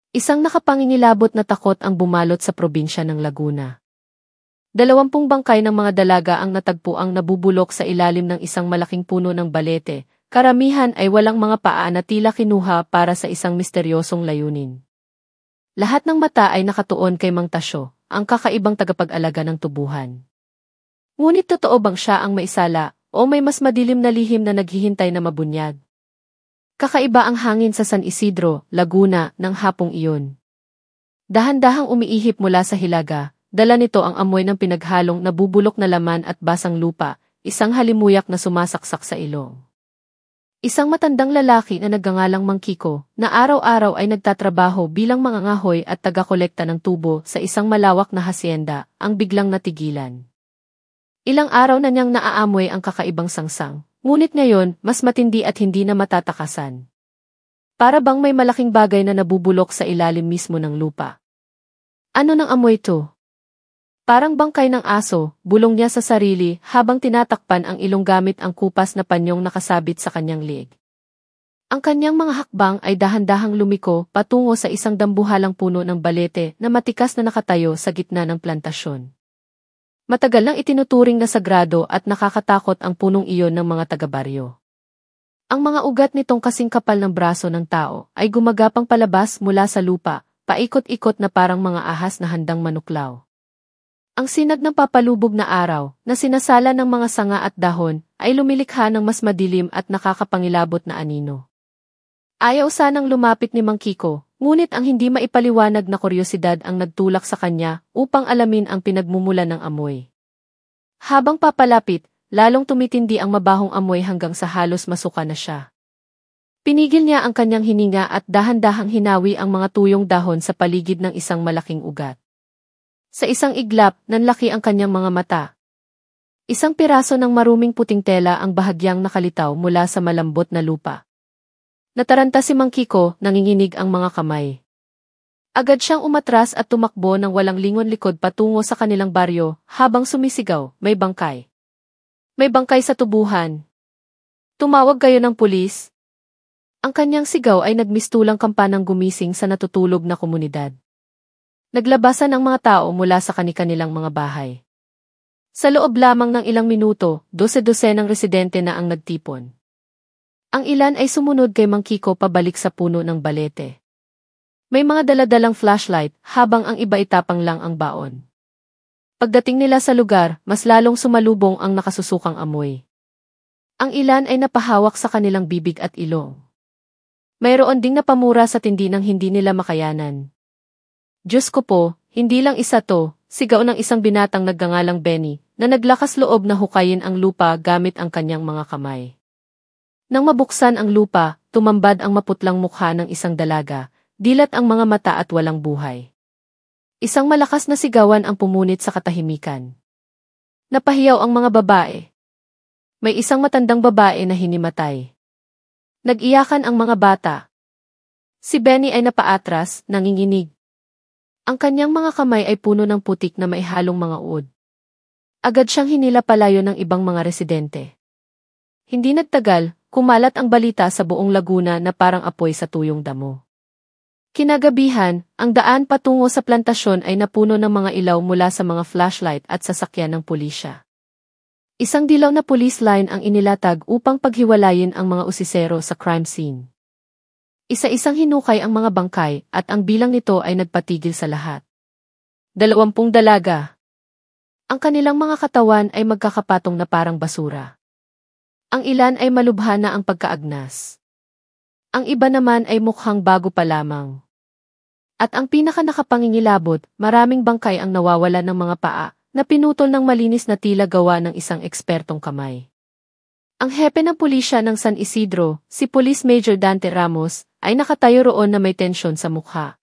Isang nakapangingilabot na takot ang bumalot sa probinsya ng Laguna. 20 bangkay ng mga dalaga ang natagpuang nabubulok sa ilalim ng isang malaking puno ng balete. Karamihan ay walang mga paa na tila kinuha para sa isang misteryosong layunin. Lahat ng mata ay nakatuon kay Mang Tasyo, ang kakaibang tagapag-alaga ng tubuhan. Ngunit totoo bang siya ang maisala, o may mas madilim na lihim na naghihintay na mabunyag? Kakaiba ang hangin sa San Isidro, Laguna, ng hapong iyon. Dahan-dahang umiihip mula sa hilaga, dala nito ang amoy ng pinaghalong nabubulok na laman at basang lupa, isang halimuyak na sumasaksak sa ilong. Isang matandang lalaki na nagngangalang Mang Kiko, na araw-araw ay nagtatrabaho bilang mangangahoy at taga-kolekta ng tubo sa isang malawak na hasyenda, ang biglang natigilan. Ilang araw na niyang naaamoy ang kakaibang sangsang. Ngunit ngayon, mas matindi at hindi na matatakasan. Para bang may malaking bagay na nabubulok sa ilalim mismo ng lupa. Ano nang amoy to? Parang bangkay ng aso, bulong niya sa sarili habang tinatakpan ang ilong gamit ang kupas na panyong nakasabit sa kanyang liig. Ang kanyang mga hakbang ay dahan-dahang lumiko patungo sa isang dambuhalang puno ng balete na matikas na nakatayo sa gitna ng plantasyon. Matagal nang itinuturing na sagrado at nakakatakot ang punong iyon ng mga taga-baryo. Ang mga ugat nitong kasing kapal ng braso ng tao ay gumagapang palabas mula sa lupa, paikot-ikot na parang mga ahas na handang manuklaw. Ang sinag ng papalubog na araw, na sinasala ng mga sanga at dahon, ay lumilikha ng mas madilim at nakakapangilabot na anino. Ayaw sanang lumapit ni Mang Kiko, ngunit ang hindi maipaliwanag na kuryosidad ang nagtulak sa kanya upang alamin ang pinagmumulan ng amoy. Habang papalapit, lalong tumitindi ang mabahong amoy hanggang sa halos masuka na siya. Pinigil niya ang kanyang hininga at dahan-dahang hinawi ang mga tuyong dahon sa paligid ng isang malaking ugat. Sa isang iglap, nanlaki ang kanyang mga mata. Isang piraso ng maruming puting tela ang bahagyang nakalitaw mula sa malambot na lupa. Nataranta si Mang Kiko, nanginginig ang mga kamay. Agad siyang umatras at tumakbo ng walang lingon likod patungo sa kanilang baryo, habang sumisigaw, may bangkay. May bangkay sa tubuhan. Tumawag kayo ng pulis. Ang kanyang sigaw ay nagmistulang kampanang gumising sa natutulog na komunidad. Naglabasan ang mga tao mula sa kani-kanilang mga bahay. Sa loob lamang ng ilang minuto, 12 ng residente na ang nagtipon. Ang ilan ay sumunod kay Mang Kiko pabalik sa puno ng balete. May mga daladalang flashlight habang ang iba itapang lang ang baon. Pagdating nila sa lugar, mas lalong sumalubong ang nakasusukang amoy. Ang ilan ay napahawak sa kanilang bibig at ilong. Mayroon ding napamura sa tindi ng hindi nila makayanan. Diyos ko po, hindi lang isa to, sigaw ng isang binatang nagngangalang Benny, na naglakas loob na hukayin ang lupa gamit ang kanyang mga kamay. Nang mabuksan ang lupa, tumambad ang maputlang mukha ng isang dalaga, dilat ang mga mata at walang buhay. Isang malakas na sigawan ang pumunit sa katahimikan. Napahiyaw ang mga babae. May isang matandang babae na hinimatay. Nag-iyakan ang mga bata. Si Benny ay napaatras, nanginginig. Ang kanyang mga kamay ay puno ng putik na may halong mga uod. Agad siyang hinila palayo ng ibang mga residente. Hindi nagtagal, kumalat ang balita sa buong Laguna na parang apoy sa tuyong damo. Kinagabihan, ang daan patungo sa plantasyon ay napuno ng mga ilaw mula sa mga flashlight at sasakyan ng pulisya. Isang dilaw na police line ang inilatag upang paghiwalayin ang mga usisero sa crime scene. Isa-isang hinukay ang mga bangkay at ang bilang nito ay nagpatigil sa lahat. 20 dalaga. Ang kanilang mga katawan ay magkakapatong na parang basura. Ang ilan ay malubha na ang pagkaagnas. Ang iba naman ay mukhang bago pa lamang. At ang pinaka-nakapangingilabot, maraming bangkay ang nawawala ng mga paa, na pinutol ng malinis na tila gawa ng isang ekspertong kamay. Ang hepe ng pulisya ng San Isidro, si Police Major Dante Ramos, ay nakatayo roon na may tensyon sa mukha.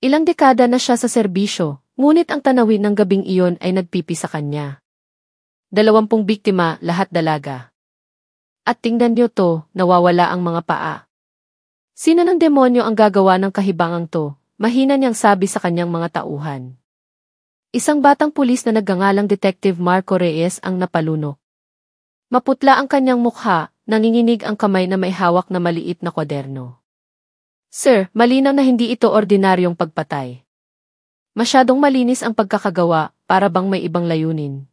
Ilang dekada na siya sa serbisyo, ngunit ang tanawin ng gabing iyon ay nagpipi sa kanya. 20 biktima, lahat dalaga. At tingnan niyo to, nawawala ang mga paa. Sino ng demonyo ang gagawa ng kahibangang to? Mahina niyang sabi sa kanyang mga tauhan. Isang batang pulis na nagngangalang Detective Marco Reyes ang napalunok. Maputla ang kanyang mukha, nanginginig ang kamay na may hawak na maliit na kwaderno. Sir, malinaw na hindi ito ordinaryong pagpatay. Masyadong malinis ang pagkakagawa, para bang may ibang layunin.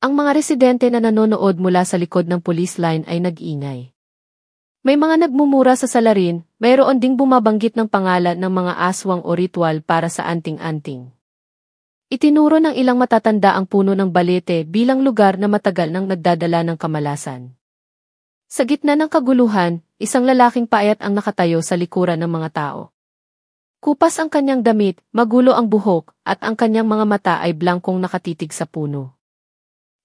Ang mga residente na nanonood mula sa likod ng police line ay nag-ingay. May mga nagmumura sa salarin, mayroon ding bumabanggit ng pangalan ng mga aswang o ritual para sa anting-anting. Itinuro ng ilang matatanda ang puno ng balete bilang lugar na matagal nang nagdadala ng kamalasan. Sa gitna ng kaguluhan, isang lalaking payat ang nakatayo sa likuran ng mga tao. Kupas ang kanyang damit, magulo ang buhok, at ang kanyang mga mata ay blangkong nakatitig sa puno.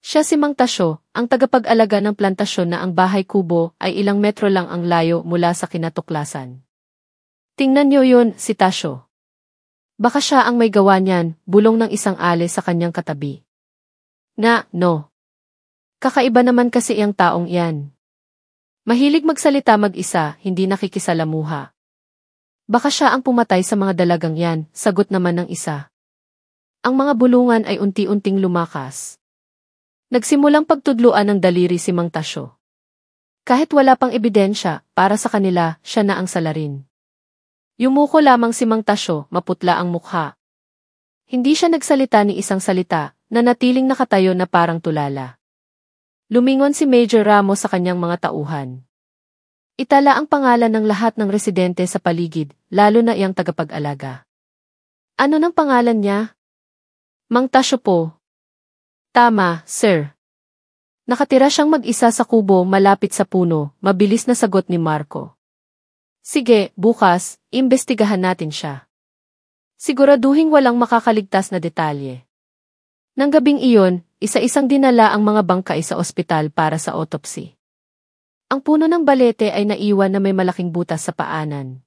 Siya si Mang Tasyo, ang tagapag-alaga ng plantasyon na ang bahay kubo ay ilang metro lang ang layo mula sa kinatuklasan. Tingnan niyo yun, si Tasyo. Baka siya ang may gawa niyan, bulong ng isang ale sa kanyang katabi. No. Kakaiba naman kasi ang taong iyan. Mahilig magsalita mag-isa, hindi nakikisalamuha. Baka siya ang pumatay sa mga dalagang yan, sagot naman ng isa. Ang mga bulungan ay unti-unting lumakas. Nagsimulang pagtudluan ng daliri si Mang Tasyo. Kahit wala pang ebidensya, para sa kanila, siya na ang salarin. Yumuko lamang si Mang Tasyo, maputla ang mukha. Hindi siya nagsalita ni isang salita, nanatiling nakatayo na parang tulala. Lumingon si Major Ramos sa kanyang mga tauhan. Itala ang pangalan ng lahat ng residente sa paligid, lalo na iyang tagapag-alaga. Ano ng pangalan niya? Mang Tasyo po. Tama, sir. Nakatira siyang mag-isa sa kubo malapit sa puno, mabilis na sagot ni Marco. Sige, bukas, imbestigahan natin siya. Siguraduhin walang makakaligtas na detalye. Nang gabing iyon, isa-isang dinala ang mga bangkay sa ospital para sa autopsy. Ang puno ng balete ay naiwan na may malaking butas sa paanan.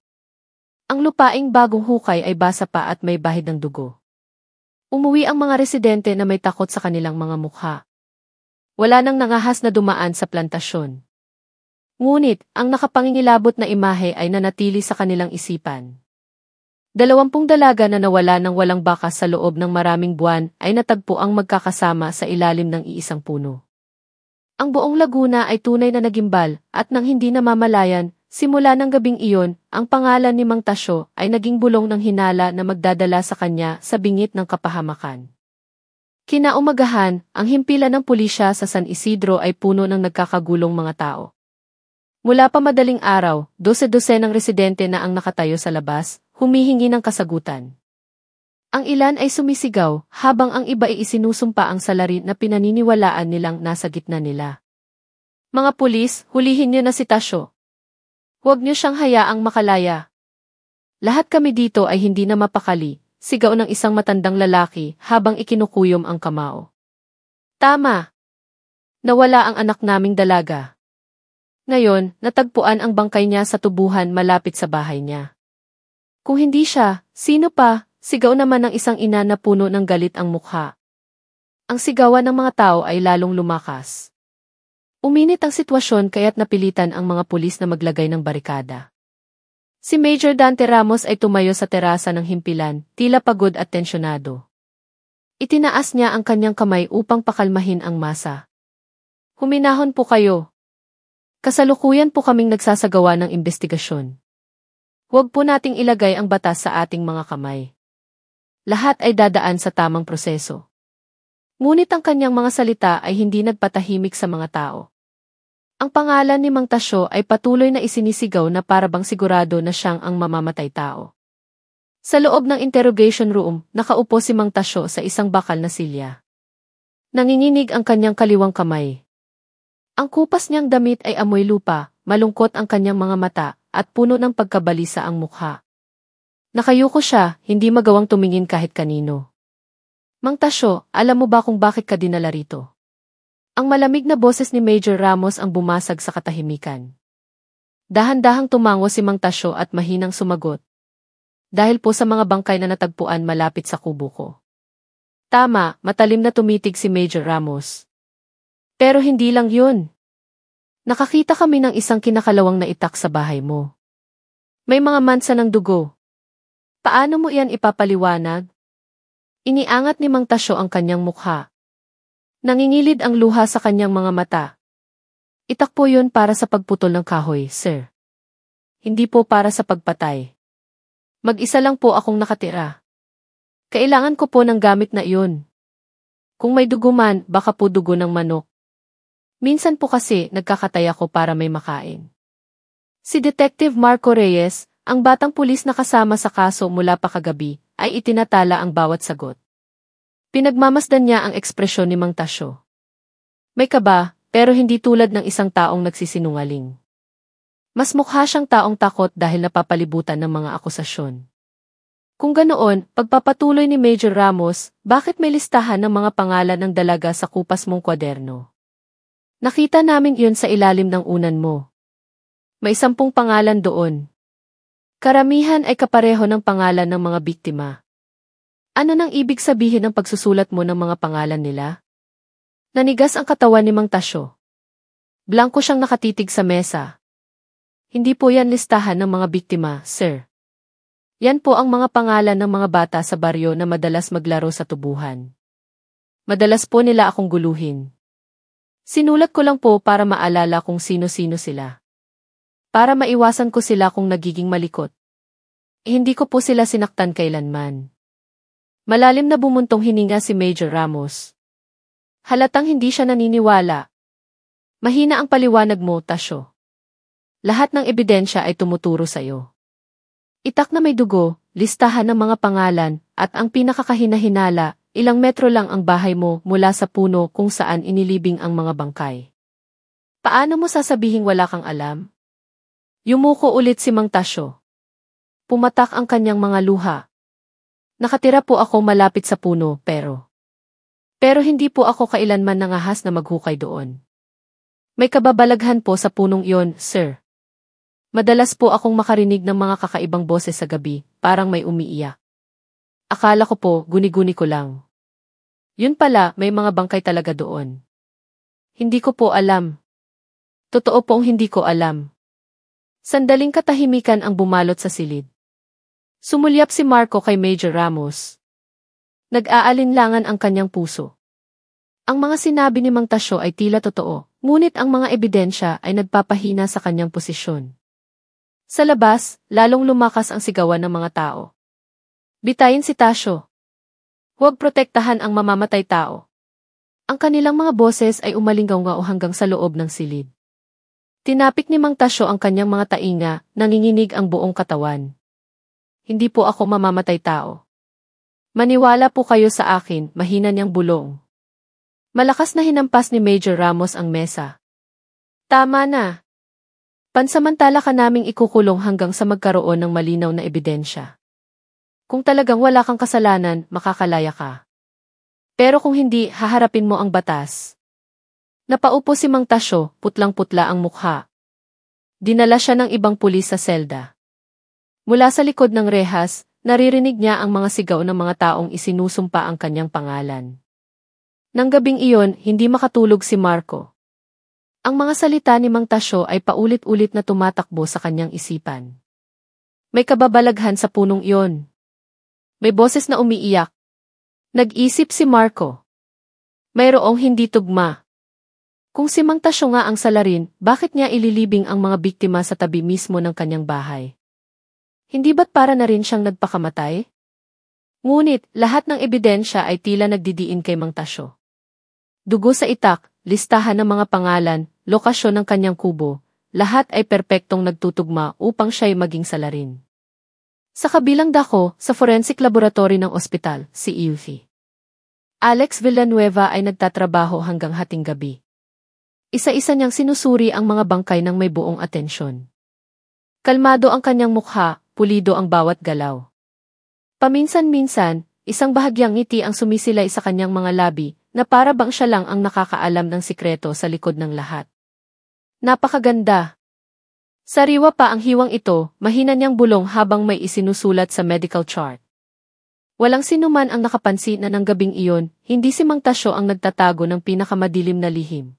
Ang lupaing bagong hukay ay basa pa at may bahid ng dugo. Umuwi ang mga residente na may takot sa kanilang mga mukha. Wala nang nangahas na dumaan sa plantasyon. Ngunit, ang nakapangingilabot na imahe ay nanatili sa kanilang isipan. 20 dalaga na nawala ng walang bakas sa loob ng maraming buwan ay natagpo ang magkakasama sa ilalim ng iisang puno. Ang buong Laguna ay tunay na nagimbal at nang hindi namamalayan, simula ng gabing iyon, ang pangalan ni Mang Tasyo ay naging bulong ng hinala na magdadala sa kanya sa bingit ng kapahamakan. Kinaumagahan, ang himpilan ng pulisya sa San Isidro ay puno ng nagkakagulong mga tao. Mula pa madaling araw, 12 ng residente na ang nakatayo sa labas, humihingi ng kasagutan. Ang ilan ay sumisigaw, habang ang iba ay isinusumpa ang salarin na pinaniniwalaan nilang nasa gitna nila. Mga pulis, hulihin niyo na si Tasyo. Huwag niyo siyang hayaang makalaya. Lahat kami dito ay hindi na mapakali, sigaw ng isang matandang lalaki habang ikinukuyom ang kamao. Tama! Nawala ang anak naming dalaga. Ngayon, natagpuan ang bangkay niya sa tubuhan malapit sa bahay niya. Kung hindi siya, sino pa? Sigaw naman ng isang ina na puno ng galit ang mukha. Ang sigawan ng mga tao ay lalong lumakas. Uminit ang sitwasyon kaya't napilitan ang mga pulis na maglagay ng barikada. Si Major Dante Ramos ay tumayo sa terasa ng himpilan, tila pagod at tensyonado. Itinaas niya ang kanyang kamay upang pakalmahin ang masa. Huminahon po kayo. Kasalukuyan po kaming nagsasagawa ng investigasyon. Huwag po nating ilagay ang batas sa ating mga kamay. Lahat ay dadaan sa tamang proseso. Ngunit ang kanyang mga salita ay hindi nagpatahimik sa mga tao. Ang pangalan ni Mang Tasyo ay patuloy na isinisigaw na parabang sigurado na siyang ang mamamatay tao. Sa loob ng interrogation room, nakaupo si Mang Tasyo sa isang bakal na silya. Nanginginig ang kanyang kaliwang kamay. Ang kupas niyang damit ay amoy lupa, malungkot ang kanyang mga mata, at puno ng pagkabalisa ang mukha. Nakayuko siya, hindi magawang tumingin kahit kanino. Mang Tasyo, alam mo ba kung bakit ka dinala rito? Ang malamig na boses ni Major Ramos ang bumasag sa katahimikan. Dahan-dahang tumango si Mang Tasyo at mahinang sumagot. Dahil po sa mga bangkay na natagpuan malapit sa kubo ko. Tama, matalim na tumitig si Major Ramos. Pero hindi lang yun. Nakakita kami ng isang kinakalawang na itak sa bahay mo. May mga mansa ng dugo. Paano mo iyan ipapaliwanag? Iniangat ni Mang Tasyo ang kanyang mukha. Nangingilid ang luha sa kanyang mga mata. Itak po yun para sa pagputol ng kahoy, sir. hindi po para sa pagpatay. Mag-isa lang po akong nakatira. Kailangan ko po ng gamit na iyon. Kung may dugo man, baka po dugo ng manok. Minsan po kasi nagkakatay ako para may makain. Si Detective Marco Reyes, ang batang pulis na kasama sa kaso mula pa kagabi, ay itinatala ang bawat sagot. Pinagmamasdan niya ang ekspresyon ni Mang Tasyo. May kaba, pero hindi tulad ng isang taong nagsisinungaling. Mas mukha siyang taong takot dahil napapalibutan ng mga akusasyon. Kung ganoon, pagpapatuloy ni Major Ramos, bakit may listahan ng mga pangalan ng dalaga sa kupas mong kwaderno? Nakita namin iyon sa ilalim ng unan mo. May 10 pangalan doon. Karamihan ay kapareho ng pangalan ng mga biktima. Ano nang ibig sabihin ng pagsusulat mo ng mga pangalan nila? Nanigas ang katawan ni Mang Tasyo. Blanko siyang nakatitig sa mesa. Hindi po yan listahan ng mga biktima, sir. Yan po ang mga pangalan ng mga bata sa baryo na madalas maglaro sa tubuhan. Madalas po nila akong guluhin. Sinulat ko lang po para maalala kung sino-sino sila. Para maiwasan ko sila kung nagiging malikot. Hindi ko po sila sinaktan kailanman. Malalim na bumuntong hininga si Major Ramos. Halatang hindi siya naniniwala. Mahina ang paliwanag mo, Tasyo. Lahat ng ebidensya ay tumuturo sa'yo. Itak na may dugo, listahan ng mga pangalan, at ang pinakakahinahinala, ilang metro lang ang bahay mo mula sa puno kung saan inilibing ang mga bangkay. Paano mo sasabihing wala kang alam? Yumuko ulit si Mang Tasyo. Pumatak ang kanyang mga luha. Nakatira po ako malapit sa puno, pero hindi po ako kailanman nangahas na maghukay doon. May kababalaghan po sa punong iyon, sir. Madalas po akong makarinig ng mga kakaibang boses sa gabi, parang may umiiyak. Akala ko po, guni-guni ko lang. Yun pala, may mga bangkay talaga doon. Hindi ko po alam. Totoo pong hindi ko alam. Sandaling katahimikan ang bumalot sa silid. Sumulyap si Marco kay Major Ramos. Nag-aalinlangan ang kanyang puso. Ang mga sinabi ni Mang Tasyo ay tila totoo, ngunit ang mga ebidensya ay nagpapahina sa kanyang posisyon. Sa labas, lalong lumakas ang sigawan ng mga tao. Bitayin si Tasyo. Huwag protektahan ang mamamatay tao. Ang kanilang mga boses ay umalinggaw-ngao hanggang sa loob ng silid. Tinapik ni Mang Tasyo ang kanyang mga tainga, nanginginig ang buong katawan. Hindi po ako mamamatay tao. Maniwala po kayo sa akin, mahina niyang bulong. Malakas na hinampas ni Major Ramos ang mesa. Tama na. Pansamantala ka naming ikukulong hanggang sa magkaroon ng malinaw na ebidensya. Kung talagang wala kang kasalanan, makakalaya ka. Pero kung hindi, haharapin mo ang batas. Napaupo si Mang Tasyo, putlang-putla ang mukha. Dinala siya ng ibang pulis sa selda. Mula sa likod ng rehas, naririnig niya ang mga sigaw ng mga taong isinusumpa ang kanyang pangalan. Nang gabing iyon, hindi makatulog si Marco. Ang mga salita ni Mang Tasyo ay paulit-ulit na tumatakbo sa kanyang isipan. May kababalaghan sa punong iyon. May boses na umiiyak. Nag-isip si Marco. Mayroong hindi tugma. Kung si Mang Tasyo nga ang salarin, bakit niya ililibing ang mga biktima sa tabi mismo ng kanyang bahay? Hindi ba't para na rin siyang nagpakamatay? Ngunit, lahat ng ebidensya ay tila nagdidiin kay Mang Tasyo. Dugo sa itak, listahan ng mga pangalan, lokasyon ng kanyang kubo, lahat ay perpektong nagtutugma upang siya'y maging salarin. Sa kabilang dako, sa forensic laboratory ng ospital, si Eufy Alex Villanueva ay nagtatrabaho hanggang hating gabi. Isa-isa niyang sinusuri ang mga bangkay ng may buong atensyon. Kalmado ang kanyang mukha, pulido ang bawat galaw. Paminsan-minsan, isang bahagyang ngiti ang sumisilay sa kanyang mga labi, na para bang siya lang ang nakakaalam ng sikreto sa likod ng lahat. Napakaganda. Sariwa pa ang hiwang ito, mahina niyang bulong habang may isinusulat sa medical chart. Walang sinuman ang nakapansin na ng gabing iyon, hindi si Mang Tasyo ang nagtatago ng pinakamadilim na lihim.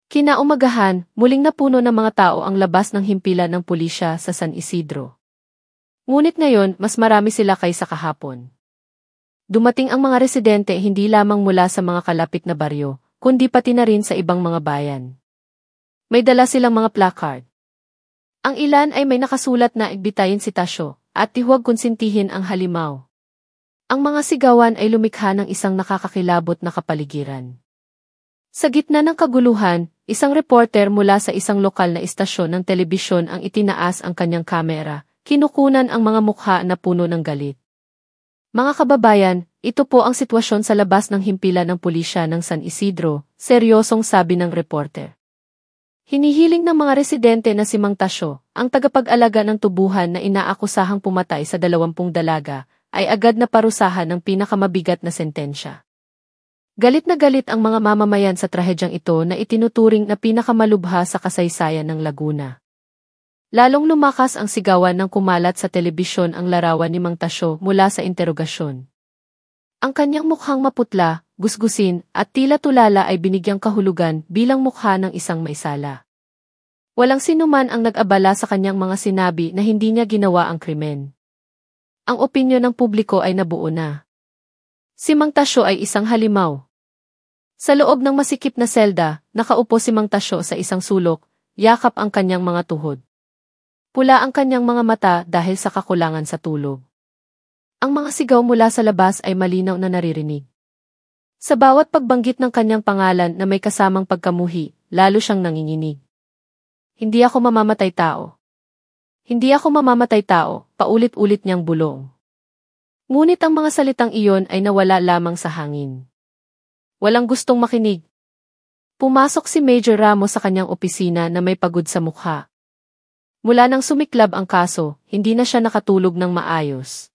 Kinaumagahan, muling napuno ng mga tao ang labas ng himpilan ng pulisya sa San Isidro. Ngunit ngayon, mas marami sila kaysa kahapon. Dumating ang mga residente hindi lamang mula sa mga kalapit na baryo, kundi pati na rin sa ibang mga bayan. May dala silang mga placard. Ang ilan ay may nakasulat na igbitayin si Tasyo at huwag konsintihin ang halimaw. Ang mga sigawan ay lumikha ng isang nakakakilabot na kapaligiran. Sa gitna ng kaguluhan, isang reporter mula sa isang lokal na istasyon ng telebisyon ang itinaas ang kanyang kamera, kinukunan ang mga mukha na puno ng galit. Mga kababayan, ito po ang sitwasyon sa labas ng himpilan ng pulisya ng San Isidro, seryosong sabi ng reporter. Hinihiling ng mga residente na si Mang Tasyo, ang tagapag-alaga ng tubuhan na inaakusahang pumatay sa 20 dalaga, ay agad na parusahan ng pinakamabigat na sentensya. Galit na galit ang mga mamamayan sa trahedyang ito na itinuturing na pinakamalubha sa kasaysayan ng Laguna. Lalong lumakas ang sigawan ng kumalat sa telebisyon ang larawan ni Mang Tasyo mula sa interogasyon. Ang kanyang mukhang maputla, gusgusin, at tila tulala ay binigyang kahulugan bilang mukha ng isang maisala. Walang sinuman ang nag-abala sa kanyang mga sinabi na hindi niya ginawa ang krimen. Ang opinyon ng publiko ay nabuo na. Si Mang Tasyo ay isang halimaw. Sa loob ng masikip na selda, nakaupo si Mang Tasyo sa isang sulok, yakap ang kanyang mga tuhod. Pula ang kanyang mga mata dahil sa kakulangan sa tulog. Ang mga sigaw mula sa labas ay malinaw na naririnig. Sa bawat pagbanggit ng kanyang pangalan na may kasamang pagkamuhi, lalo siyang nanginginig. Hindi ako mamamatay tao. Hindi ako mamamatay tao, paulit-ulit niyang bulong. Ngunit ang mga salitang iyon ay nawala lamang sa hangin. Walang gustong makinig. Pumasok si Major Ramos sa kanyang opisina na may pagod sa mukha. Mula nang sumiklab ang kaso, hindi na siya nakatulog ng maayos.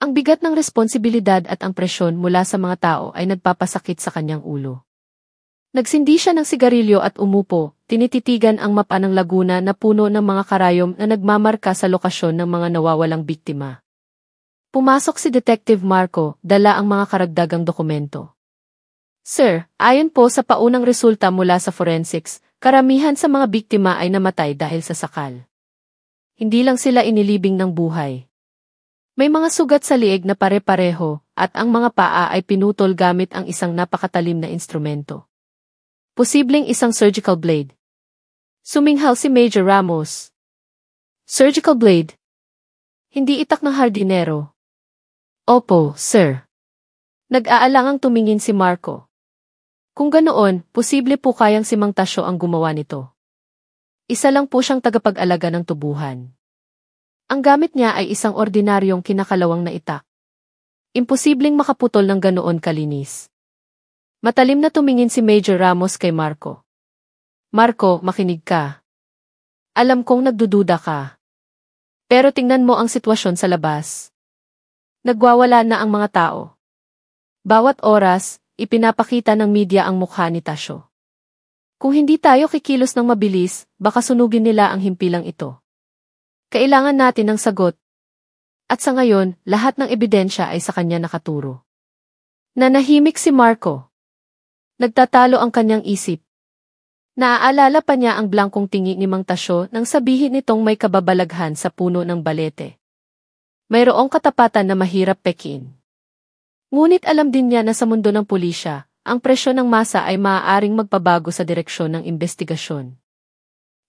Ang bigat ng responsibilidad at ang presyon mula sa mga tao ay nagpapasakit sa kanyang ulo. Nagsindi siya ng sigarilyo at umupo, tinititigan ang mapa ng Laguna na puno ng mga karayom na nagmamarka sa lokasyon ng mga nawawalang biktima. Pumasok si Detective Marco, dala ang mga karagdagang dokumento. Sir, ayon po sa paunang resulta mula sa forensics, karamihan sa mga biktima ay namatay dahil sa sakal. Hindi lang sila inilibing ng buhay. May mga sugat sa liig na pare-pareho, at ang mga paa ay pinutol gamit ang isang napakatalim na instrumento. Posibleng isang surgical blade. Suminghal si Major Ramos. Surgical blade? Hindi itak ng hardinero. Opo, sir. Nag-aalangang tumingin si Marco. Kung ganoon, posible po kayang si Mang Tasyo ang gumawa nito. Isa lang po siyang tagapag-alaga ng tubuhan. Ang gamit niya ay isang ordinaryong kinakalawang na itak. Imposibleng makaputol ng ganoon kalinis. Matalim na tumingin si Major Ramos kay Marco. Marco, makinig ka. Alam kong nagdududa ka. Pero tingnan mo ang sitwasyon sa labas. Nagwawala na ang mga tao. Bawat oras, ipinapakita ng media ang mukha ni Tasyo. Kung hindi tayo kikilos ng mabilis, baka sunugin nila ang himpilang ito. Kailangan natin ng sagot. At sa ngayon, lahat ng ebidensya ay sa kanya nakaturo. Nanahimik si Marco. Nagtatalo ang kanyang isip. Naaalala pa niya ang blangkong tingi ni Mang Tasyo nang sabihin nitong may kababalaghan sa puno ng balete. Mayroong katapatan na mahirap pekin. Ngunit alam din niya na sa mundo ng pulisya, ang presyon ng masa ay maaaring magpabago sa direksyon ng investigasyon.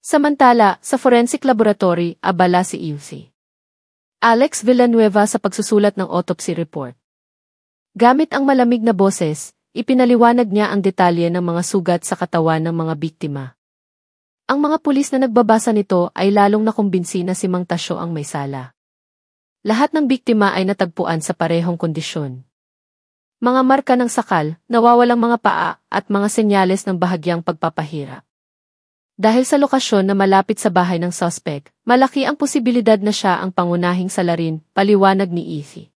Samantala, sa forensic laboratory, abala si Ilse. Alex Villanueva sa pagsusulat ng autopsy report. Gamit ang malamig na boses, ipinaliwanag niya ang detalye ng mga sugat sa katawan ng mga biktima. Ang mga pulis na nagbabasa nito ay lalong nakumbinsi na si Mang Tasyo ang may sala. Lahat ng biktima ay natagpuan sa parehong kondisyon. Mga marka ng sakal, nawawalang mga paa, at mga senyales ng bahagyang pagpapahirap. Dahil sa lokasyon na malapit sa bahay ng suspect, malaki ang posibilidad na siya ang pangunahing salarin, paliwanag ni Ethy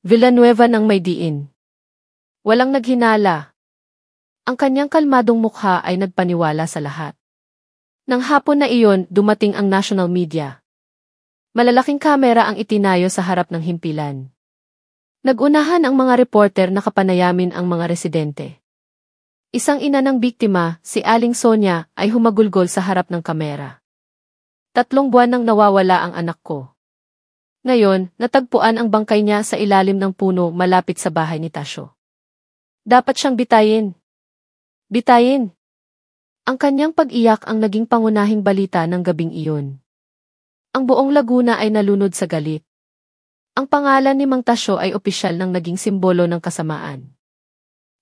Villanueva ng may diin. Walang naghinala. Ang kanyang kalmadong mukha ay nagpaniwala sa lahat. Nang hapon na iyon, dumating ang national media. Malalaking kamera ang itinayo sa harap ng himpilan. Nagunahan ang mga reporter na kapanayamin ang mga residente. Isang ina ng biktima, si Aling Sonia, ay humagulgol sa harap ng kamera. 3 buwan nang nawawala ang anak ko. Ngayon, natagpuan ang bangkay niya sa ilalim ng puno malapit sa bahay ni Tasyo. Dapat siyang bitayin. Bitayin. Ang kanyang pag-iyak ang naging pangunahing balita ng gabing iyon. Ang buong Laguna ay nalunod sa galit. Ang pangalan ni Mang Tasyo ay opisyal nang naging simbolo ng kasamaan.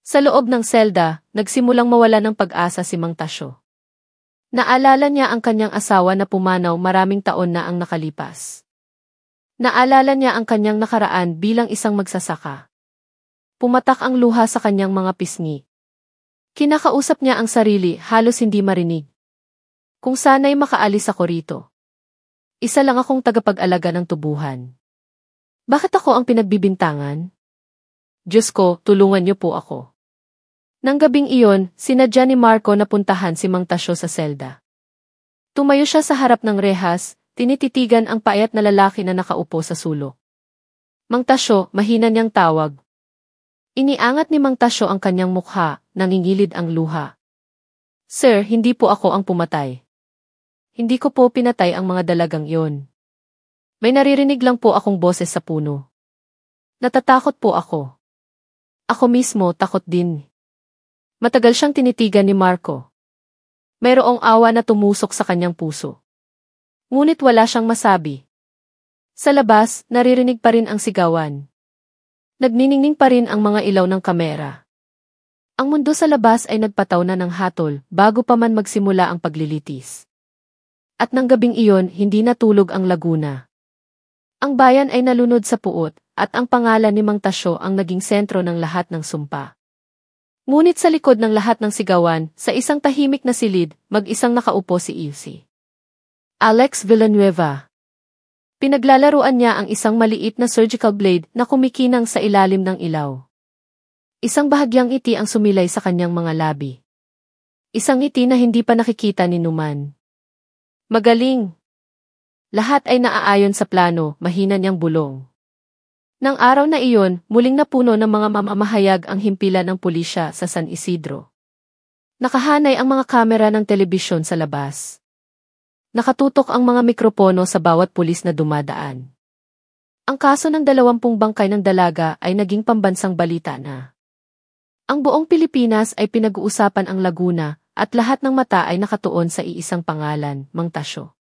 Sa loob ng selda, nagsimulang mawala ng pag-asa si Mang Tasyo. Naalala niya ang kanyang asawa na pumanaw maraming taon na ang nakalipas. Naalala niya ang kanyang nakaraan bilang isang magsasaka. Pumatak ang luha sa kanyang mga pisngi. Kinakausap niya ang sarili, halos hindi marinig. Kung sana'y makaalis ako rito. Isa lang akong tagapag-alaga ng tubuhan. Bakit ako ang pinagbibintangan? Diyos ko, tulungan niyo po ako. Nang gabing iyon, sinadya ni Marco na puntahan si Mang Tasyo sa selda. Tumayo siya sa harap ng rehas, tinititigan ang payat na lalaki na nakaupo sa sulok. Mang Tasyo, mahina niyang tawag. Iniangat ni Mang Tasyo ang kanyang mukha, nangingilid ang luha. Sir, hindi po ako ang pumatay. Hindi ko po pinatay ang mga dalagang iyon. May naririnig lang po akong boses sa puno. Natatakot po ako. Ako mismo takot din. Matagal siyang tinitigan ni Marco. Mayroong awa na tumusok sa kanyang puso. Ngunit wala siyang masabi. Sa labas, naririnig pa rin ang sigawan. Nagniningning pa rin ang mga ilaw ng kamera. Ang mundo sa labas ay nagpataw na ng hatol bago pa man magsimula ang paglilitis. At nang gabing iyon, hindi natulog ang Laguna. Ang bayan ay nalunod sa puot, at ang pangalan ni Mang Tasyo ang naging sentro ng lahat ng sumpa. Ngunit sa likod ng lahat ng sigawan, sa isang tahimik na silid, mag-isang nakaupo si Ilse. Alex Villanueva. Pinaglalaruan niya ang isang maliit na surgical blade na kumikinang sa ilalim ng ilaw. Isang bahagyang ngiti ang sumilay sa kanyang mga labi. Isang ngiti na hindi pa nakikita ni Numan. Magaling! Lahat ay naaayon sa plano, mahina niyang bulong. Nang araw na iyon, muling napuno ng mga mamamahayag ang himpilan ng pulisya sa San Isidro. Nakahanay ang mga kamera ng telebisyon sa labas. Nakatutok ang mga mikropono sa bawat pulis na dumadaan. Ang kaso ng 20 bangkay ng dalaga ay naging pambansang balita na. Ang buong Pilipinas ay pinag-uusapan ang Laguna at lahat ng mata ay nakatuon sa iisang pangalan, Mang Tasyo.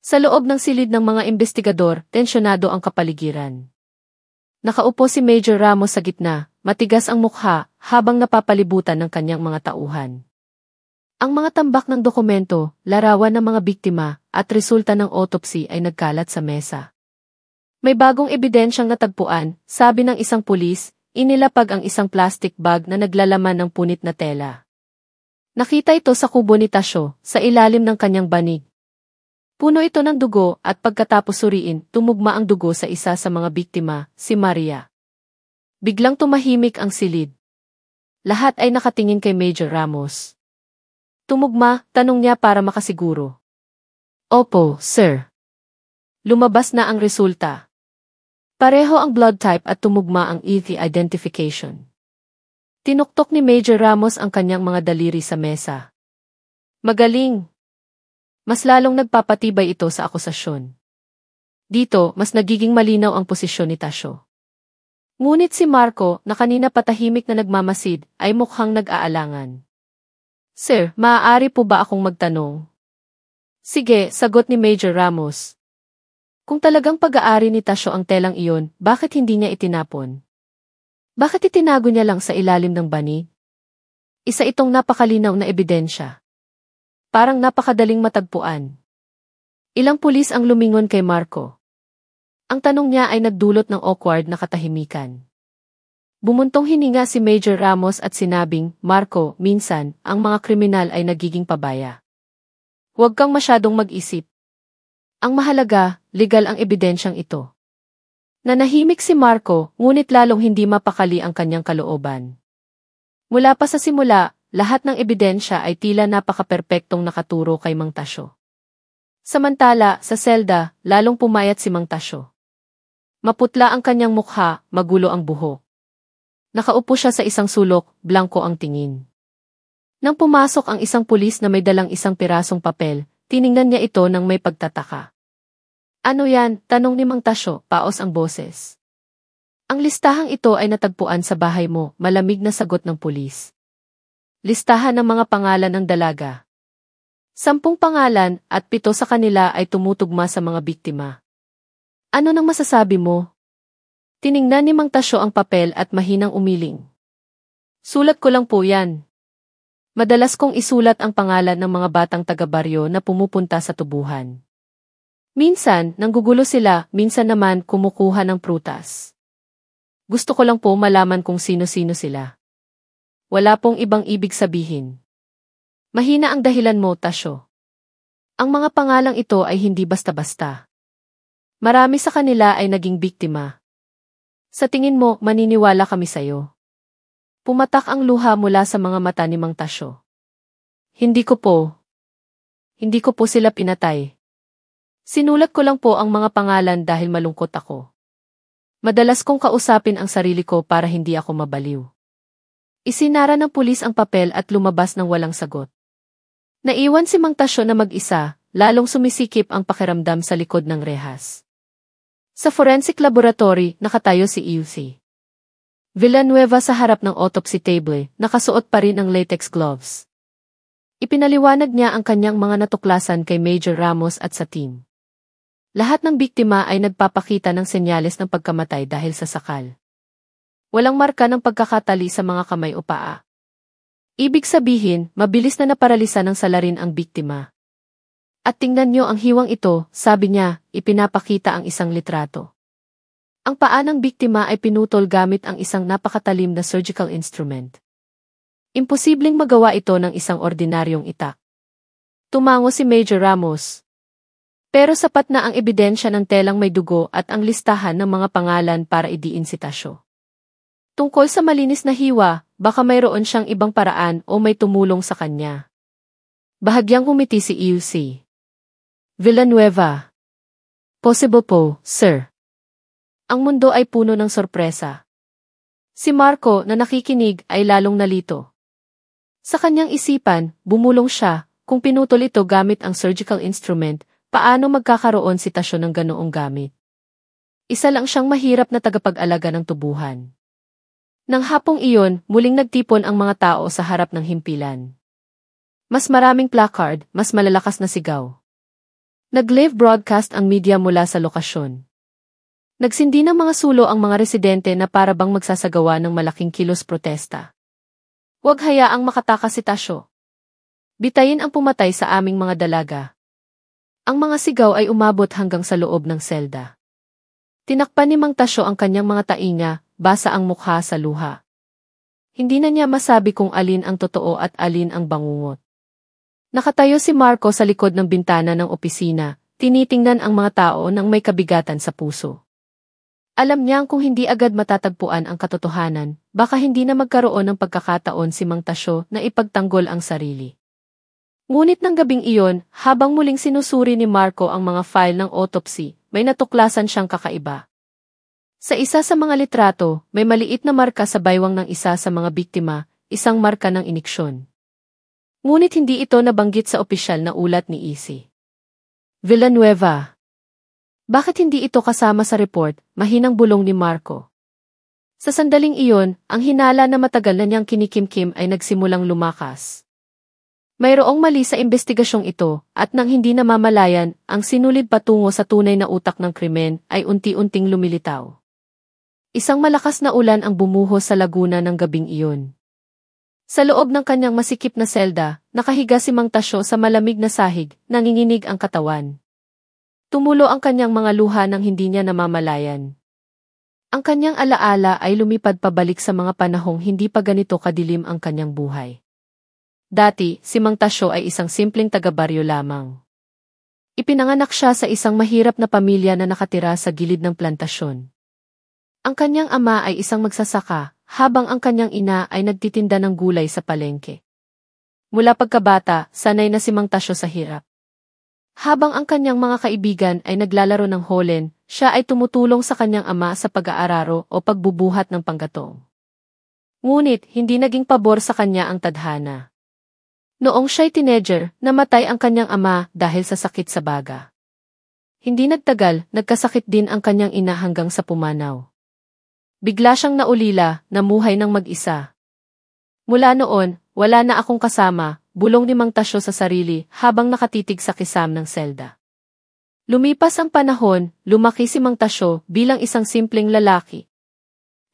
Sa loob ng silid ng mga investigador, tensyonado ang kapaligiran. Nakaupo si Major Ramos sa gitna, matigas ang mukha, habang napapalibutan ng kanyang mga tauhan. Ang mga tambak ng dokumento, larawan ng mga biktima, at resulta ng autopsy ay nagkalat sa mesa. May bagong ebidensyang natagpuan, sabi ng isang pulis, inilapag ang isang plastic bag na naglalaman ng punit na tela. Nakita ito sa kubo ni Tasyo, sa ilalim ng kanyang banig. Puno ito ng dugo at pagkatapos suriin, tumugma ang dugo sa isa sa mga biktima, si Maria. Biglang tumahimik ang silid. Lahat ay nakatingin kay Major Ramos. Tumugma, tanong niya para makasiguro. Opo, sir. Lumabas na ang resulta. Pareho ang blood type at tumugma ang ET identification. Tinuktok ni Major Ramos ang kanyang mga daliri sa mesa. Magaling! Mas lalong nagpapatibay ito sa akusasyon. Dito, mas nagiging malinaw ang posisyon ni Tasyo. Ngunit si Marco, na kanina patahimik na nagmamasid, ay mukhang nag-aalangan. Sir, maaari po ba akong magtanong? Sige, sagot ni Major Ramos. Kung talagang pag-aari ni Tasyo ang telang iyon, bakit hindi niya itinapon? Bakit itinago niya lang sa ilalim ng banig? Isa itong napakalinaw na ebidensya. Parang napakadaling matagpuan. Ilang pulis ang lumingon kay Marco. Ang tanong niya ay nagdulot ng awkward na katahimikan. Bumuntong hininga si Major Ramos at sinabing, Marco, minsan, ang mga kriminal ay nagiging pabaya. Huwag kang masyadong mag-isip. Ang mahalaga, legal ang ebidensyang ito. Nanahimik si Marco, ngunit lalong hindi mapakali ang kanyang kalooban. Mula pa sa simula, lahat ng ebidensya ay tila napaka-perpektong nakaturo kay Mang Tasyo. Samantala, sa selda, lalong pumayat si Mang Tasyo. Maputla ang kanyang mukha, magulo ang buhok. Nakaupo siya sa isang sulok, blanko ang tingin. Nang pumasok ang isang pulis na may dalang isang pirasong papel, tiningnan niya ito nang may pagtataka. Ano yan? Tanong ni Mang Tasyo, paos ang boses. Ang listahang ito ay natagpuan sa bahay mo, malamig na sagot ng pulis. Listahan ng mga pangalan ng dalaga. 10 pangalan at 7 sa kanila ay tumutugma sa mga biktima. Ano nang masasabi mo? Tiningnan ni Mang Tasyo ang papel at mahinang umiling. Sulat ko lang po yan. Madalas kong isulat ang pangalan ng mga batang taga-baryo na pumupunta sa tubuhan. Minsan, nanggugulo sila, minsan naman kumukuha ng prutas. Gusto ko lang po malaman kung sino-sino sila. Wala pong ibang ibig sabihin. Mahina ang dahilan mo, Tasyo. Ang mga pangalang ito ay hindi basta-basta. Marami sa kanila ay naging biktima. Sa tingin mo, maniniwala kami sa'yo. Pumatak ang luha mula sa mga mata ni Mang Tasyo. Hindi ko po sila pinatay. Sinulat ko lang po ang mga pangalan dahil malungkot ako. Madalas kong kausapin ang sarili ko para hindi ako mabaliw. Isinara ng pulis ang papel at lumabas ng walang sagot. Naiwan si Mang Tasyo na mag-isa, lalong sumisikip ang pakiramdam sa likod ng rehas. Sa forensic laboratory, nakatayo si Eusy Villanueva sa harap ng autopsy table, nakasuot pa rin ang latex gloves. Ipinaliwanag niya ang kanyang mga natuklasan kay Major Ramos at sa team. Lahat ng biktima ay nagpapakita ng senyales ng pagkamatay dahil sa sakal. Walang marka ng pagkakatali sa mga kamay o paa. Ibig sabihin, mabilis na naparalisa ng salarin ang biktima. At tingnan niyo ang hiwang ito, sabi niya, ipinapakita ang isang litrato. Ang paa ng biktima ay pinutol gamit ang isang napakatalim na surgical instrument. Imposibleng magawa ito ng isang ordinaryong itak. Tumango si Major Ramos. Pero sapat na ang ebidensya ng telang may dugo at ang listahan ng mga pangalan para idiin si Tasyo. Tungkol sa malinis na hiwa, baka mayroon siyang ibang paraan o may tumulong sa kanya. Bahagyang humiti si Eusy Villanueva. Possible po, sir. Ang mundo ay puno ng sorpresa. Si Marco na nakikinig ay lalong nalito. Sa kanyang isipan, bumulong siya, kung pinutol ito gamit ang surgical instrument, paano magkakaroon si Tasyo ng ganoong gamit? Isa lang siyang mahirap na tagapag-alaga ng tubuhan. Nang hapong iyon, muling nagtipon ang mga tao sa harap ng himpilan. Mas maraming placard, mas malalakas na sigaw. Nag-live broadcast ang media mula sa lokasyon. Nagsindi ng mga sulo ang mga residente na para bang magsasagawa ng malaking kilos protesta. Huwag hayaang makatakas si Tasyo. Bitayin ang pumatay sa aming mga dalaga. Ang mga sigaw ay umabot hanggang sa loob ng selda. Tinakpan ni Mang Tasyo ang kanyang mga tainga, basa ang mukha sa luha. Hindi na niya masabi kung alin ang totoo at alin ang bangungot. Nakatayo si Marco sa likod ng bintana ng opisina, tinitingnan ang mga tao nang may kabigatan sa puso. Alam niyang kung hindi agad matatagpuan ang katotohanan, baka hindi na magkaroon ng pagkakataon si Mang Tasyo na ipagtanggol ang sarili. Ngunit ng gabing iyon, habang muling sinusuri ni Marco ang mga file ng autopsy, may natuklasan siyang kakaiba. Sa isa sa mga litrato, may maliit na marka sa baywang ng isa sa mga biktima, isang marka ng iniksyon. Ngunit hindi ito nabanggit sa opisyal na ulat ni Eusy Villanueva. Bakit hindi ito kasama sa report, mahinang bulong ni Marco. Sa sandaling iyon, ang hinala na matagal na niyang kinikimkim ay nagsimulang lumakas. Mayroong mali sa investigasyong ito, at nang hindi namamalayan, ang sinulid patungo sa tunay na utak ng krimen ay unti-unting lumilitaw. Isang malakas na ulan ang bumuhos sa Laguna ng gabing iyon. Sa loob ng kanyang masikip na selda, nakahiga si Mang Tasyo sa malamig na sahig, nanginginig ang katawan. Tumulo ang kanyang mga luha nang hindi niya namamalayan. Ang kanyang alaala ay lumipad pabalik sa mga panahong hindi pa ganito kadilim ang kanyang buhay. Dati, si Mang Tasyo ay isang simpleng taga-baryo lamang. Ipinanganak siya sa isang mahirap na pamilya na nakatira sa gilid ng plantasyon. Ang kanyang ama ay isang magsasaka, habang ang kanyang ina ay nagtitinda ng gulay sa palengke. Mula pagkabata, sanay na si Mang Tasyo sa hirap. Habang ang kanyang mga kaibigan ay naglalaro ng holen, siya ay tumutulong sa kanyang ama sa pag-aararo o pagbubuhat ng panggatong. Ngunit, hindi naging pabor sa kanya ang tadhana. Noong siya'y teenager, namatay ang kanyang ama dahil sa sakit sa baga. Hindi nagtagal, nagkasakit din ang kanyang ina hanggang sa pumanaw. Bigla siyang naulila, namuhay ng mag-isa. Mula noon, Wala na akong kasama, bulong ni Mang Tasyo sa sarili habang nakatitig sa kisam ng selda. Lumipas ang panahon, lumaki si Mang Tasyo bilang isang simpleng lalaki.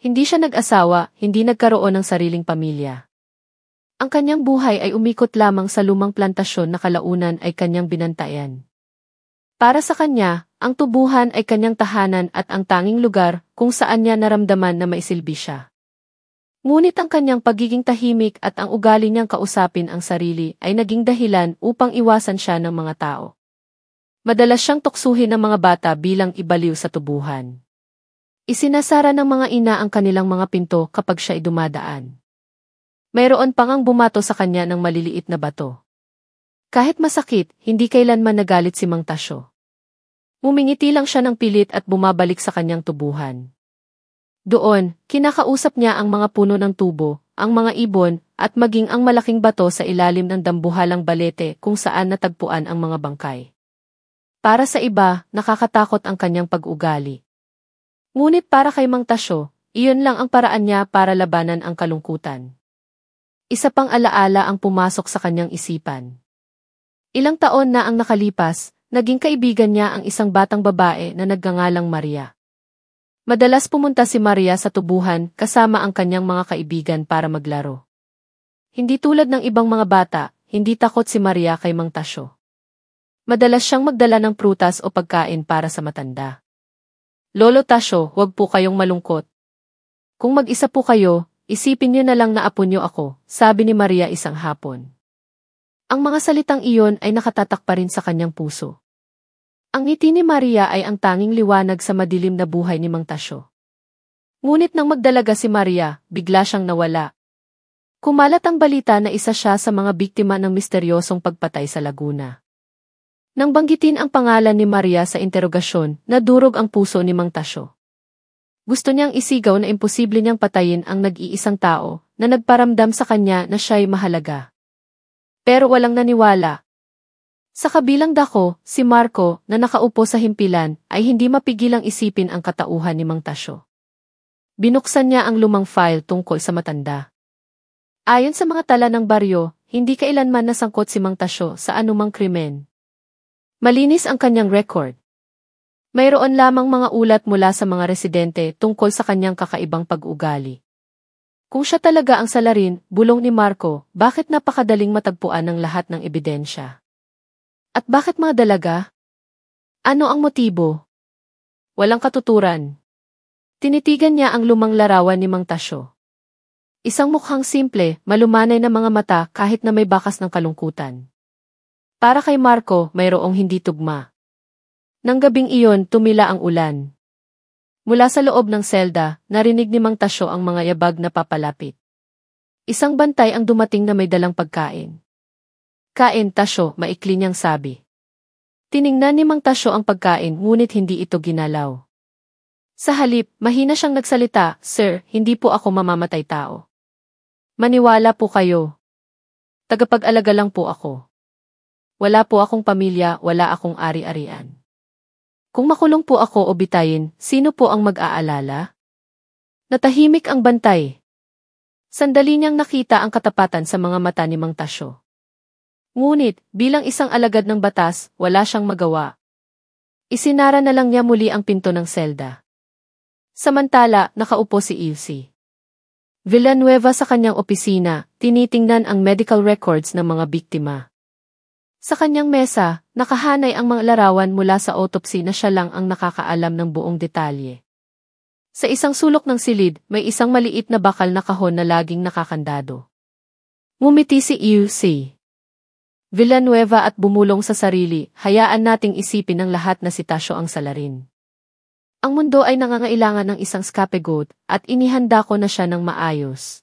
Hindi siya nag-asawa, hindi nagkaroon ng sariling pamilya. Ang kanyang buhay ay umikot lamang sa lumang plantasyon na kalaunan ay kanyang binantayan. Para sa kanya, ang tubuhan ay kanyang tahanan at ang tanging lugar kung saan niya naramdaman na maisilbi siya. Ngunit ang kanyang pagiging tahimik at ang ugali niyang kausapin ang sarili ay naging dahilan upang iwasan siya ng mga tao. Madalas siyang tuksuhin ng mga bata bilang ibaliw sa tubuhan. Isinasara ng mga ina ang kanilang mga pinto kapag siya ay dumadaan. Mayroon pang ang bumato sa kanya ng maliliit na bato. Kahit masakit, hindi kailanman nagalit si Mang Tasyo. Mumingiti lang siya ng pilit at bumabalik sa kanyang tubuhan. Doon, kinakausap niya ang mga puno ng tubo, ang mga ibon, at maging ang malaking bato sa ilalim ng dambuhalang balete kung saan natagpuan ang mga bangkay. Para sa iba, nakakatakot ang kanyang pag-ugali. Ngunit para kay Mang Tasyo, iyon lang ang paraan niya para labanan ang kalungkutan. Isa pang alaala ang pumasok sa kanyang isipan. Ilang taon na ang nakalipas, naging kaibigan niya ang isang batang babae na nagngangalang Maria. Madalas pumunta si Maria sa tubuhan kasama ang kanyang mga kaibigan para maglaro. Hindi tulad ng ibang mga bata, hindi takot si Maria kay Mang Tasyo. Madalas siyang magdala ng prutas o pagkain para sa matanda. Lolo Tasyo, huwag po kayong malungkot. Kung mag-isa po kayo, isipin niyo na lang na apo niyo ako, sabi ni Maria isang hapon. Ang mga salitang iyon ay nakatatak pa rin sa kanyang puso. Ang ngiti ni Maria ay ang tanging liwanag sa madilim na buhay ni Mang Tasyo. Ngunit nang magdalaga si Maria, bigla siyang nawala. Kumalat ang balita na isa siya sa mga biktima ng misteryosong pagpatay sa Laguna. Nang banggitin ang pangalan ni Maria sa interogasyon, nadurog ang puso ni Mang Tasyo. Gusto niyang isigaw na imposible niyang patayin ang nag-iisang tao na nagparamdam sa kanya na siya'y mahalaga. Pero walang naniwala. Sa kabilang dako, si Marco, na nakaupo sa himpilan, ay hindi mapigilang isipin ang katauhan ni Mang Tasyo. Binuksan niya ang lumang file tungkol sa matanda. Ayon sa mga tala ng baryo, hindi kailanman nasangkot si Mang Tasyo sa anumang krimen. Malinis ang kanyang record. Mayroon lamang mga ulat mula sa mga residente tungkol sa kanyang kakaibang pag-ugali. Kung siya talaga ang salarin, bulong ni Marco, bakit napakadaling matagpuan ng lahat ng ebidensya? At bakit mga dalaga? Ano ang motibo? Walang katuturan. Tinitigan niya ang lumang larawan ni Mang Tasyo. Isang mukhang simple, malumanay na mga mata kahit na may bakas ng kalungkutan. Para kay Marco, mayroong hindi tugma. Nang gabing iyon, tumila ang ulan. Mula sa loob ng selda, narinig ni Mang Tasyo ang mga yabag na papalapit. Isang bantay ang dumating na may dalang pagkain. Kain, Tasyo, maikli niyang sabi. Tiningnan ni Mang Tasyo ang pagkain ngunit hindi ito ginalaw. Sa halip, mahina siyang nagsalita, Sir, hindi po ako mamamatay tao. Maniwala po kayo. Tagapag-alaga lang po ako. Wala po akong pamilya, wala akong ari-arian. Kung makulong po ako o bitayin, sino po ang mag-aalala? Natahimik ang bantay. Sandali niyang nakita ang katapatan sa mga mata ni Mang Tasyo. Ngunit, bilang isang alagad ng batas, wala siyang magawa. Isinara na lang niya muli ang pinto ng selda. Samantala, nakaupo si Ilse Villanueva sa kanyang opisina, tinitingnan ang medical records ng mga biktima. Sa kanyang mesa, nakahanay ang mga larawan mula sa autopsy na siya lang ang nakakaalam ng buong detalye. Sa isang sulok ng silid, may isang maliit na bakal na kahon na laging nakakandado. Ngumiti si Ilse Villanueva at bumulong sa sarili, hayaan nating isipin ng lahat na si Tasyo ang salarin. Ang mundo ay nangangailangan ng isang scapegoat at inihanda ko na siya ng maayos.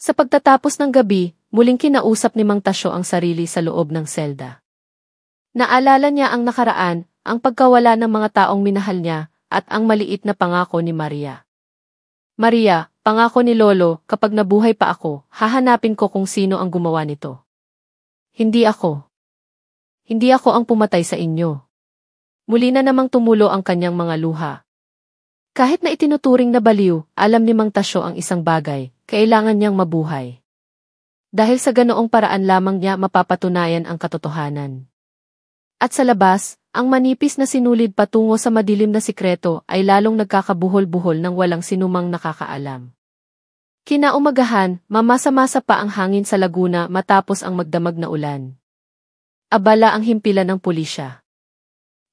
Sa pagtatapos ng gabi, muling kinausap ni Mang Tasyo ang sarili sa loob ng selda. Naalala niya ang nakaraan, ang pagkawala ng mga taong minahal niya, at ang maliit na pangako ni Maria. Maria, pangako ni Lolo, kapag nabuhay pa ako, hahanapin ko kung sino ang gumawa nito. Hindi ako. Hindi ako ang pumatay sa inyo. Muli na namang tumulo ang kanyang mga luha. Kahit na itinuturing na baliw, alam ni Mang Tasyo ang isang bagay, kailangan niyang mabuhay. Dahil sa ganoong paraan lamang niya mapapatunayan ang katotohanan. At sa labas, ang manipis na sinulid patungo sa madilim na sikreto ay lalong nagkakabuhol-buhol ng walang sinumang nakakaalam. Kinaumagahan, mamasa-masa pa ang hangin sa Laguna matapos ang magdamag na ulan. Abala ang himpilan ng pulisya.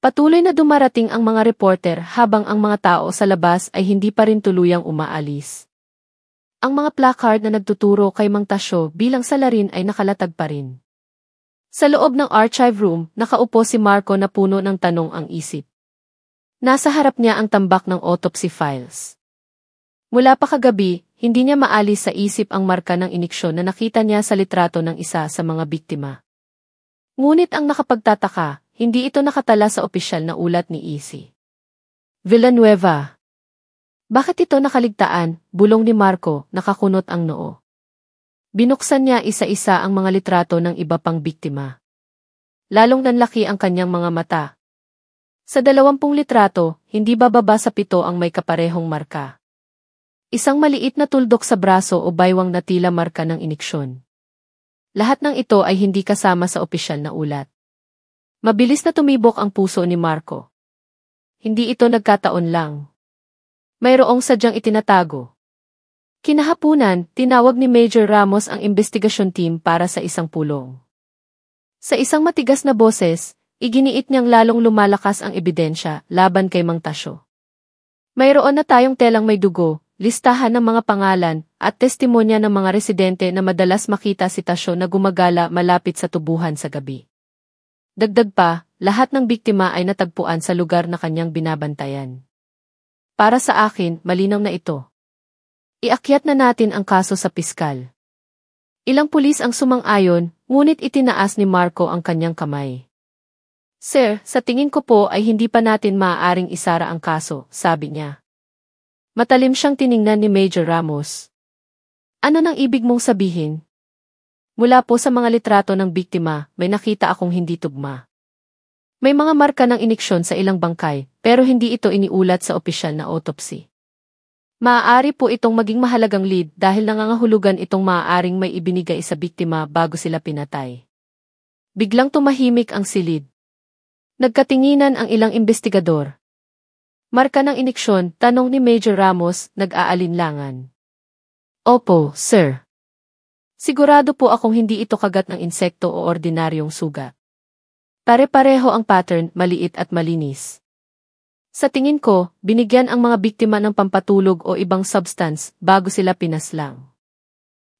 Patuloy na dumarating ang mga reporter habang ang mga tao sa labas ay hindi pa rin tuluyang umaalis. Ang mga placard na nagtuturo kay Mang Tasyo bilang salarin ay nakalatag pa rin. Sa loob ng archive room, nakaupo si Marco na puno ng tanong ang isip. Nasa harap niya ang tambak ng autopsy files. Mula pa kagabi, hindi niya maalis sa isip ang marka ng iniksyon na nakita niya sa litrato ng isa sa mga biktima. Ngunit ang nakapagtataka, hindi ito nakatala sa opisyal na ulat ni EC Villanueva. Bakit ito nakaligtaan? Bulong ni Marco, nakakunot ang noo. Binuksan niya isa-isa ang mga litrato ng iba pang biktima. Lalong nanlaki ang kanyang mga mata. Sa 20 litrato, hindi bababa sa 7 ang may kaparehong marka. Isang maliit na tuldok sa braso o baywang na tila marka ng iniksyon. Lahat ng ito ay hindi kasama sa opisyal na ulat. Mabilis na tumibok ang puso ni Marco. Hindi ito nagkataon lang. Mayroong sadyang itinatago. Kinahapunan, tinawag ni Major Ramos ang investigasyon team para sa isang pulong. Sa isang matigas na boses, iginiit niyang lalong lumalakas ang ebidensya laban kay Mang Tasyo. Mayroon na tayong telang may dugo, listahan ng mga pangalan, at testimonya ng mga residente na madalas makita si Tasyo na gumagala malapit sa tubuhan sa gabi. Dagdag pa, lahat ng biktima ay natagpuan sa lugar na kanyang binabantayan. Para sa akin, malinaw na ito. Iakyat na natin ang kaso sa piskal. Ilang pulis ang sumang-ayon, ngunit itinaas ni Marco ang kanyang kamay. Sir, sa tingin ko po ay hindi pa natin maaaring isara ang kaso, sabi niya. Matalim siyang tiningnan ni Major Ramos. Ano nang ibig mong sabihin? Mula po sa mga litrato ng biktima, may nakita akong hindi tugma. May mga marka ng iniksyon sa ilang bangkay, pero hindi ito iniulat sa opisyal na autopsy. Maaari po itong maging mahalagang lead dahil nangangahulugan itong maaaring may ibinigay sa biktima bago sila pinatay. Biglang tumahimik ang silid. Nagkatinginan ang ilang investigador. Marka ng iniksyon, tanong ni Major Ramos, nag-aalinlangan. Opo, sir. Sigurado po akong hindi ito kagat ng insekto o ordinaryong sugat. Pare-pareho ang pattern, maliit at malinis. Sa tingin ko, binigyan ang mga biktima ng pampatulog o ibang substance bago sila pinaslang.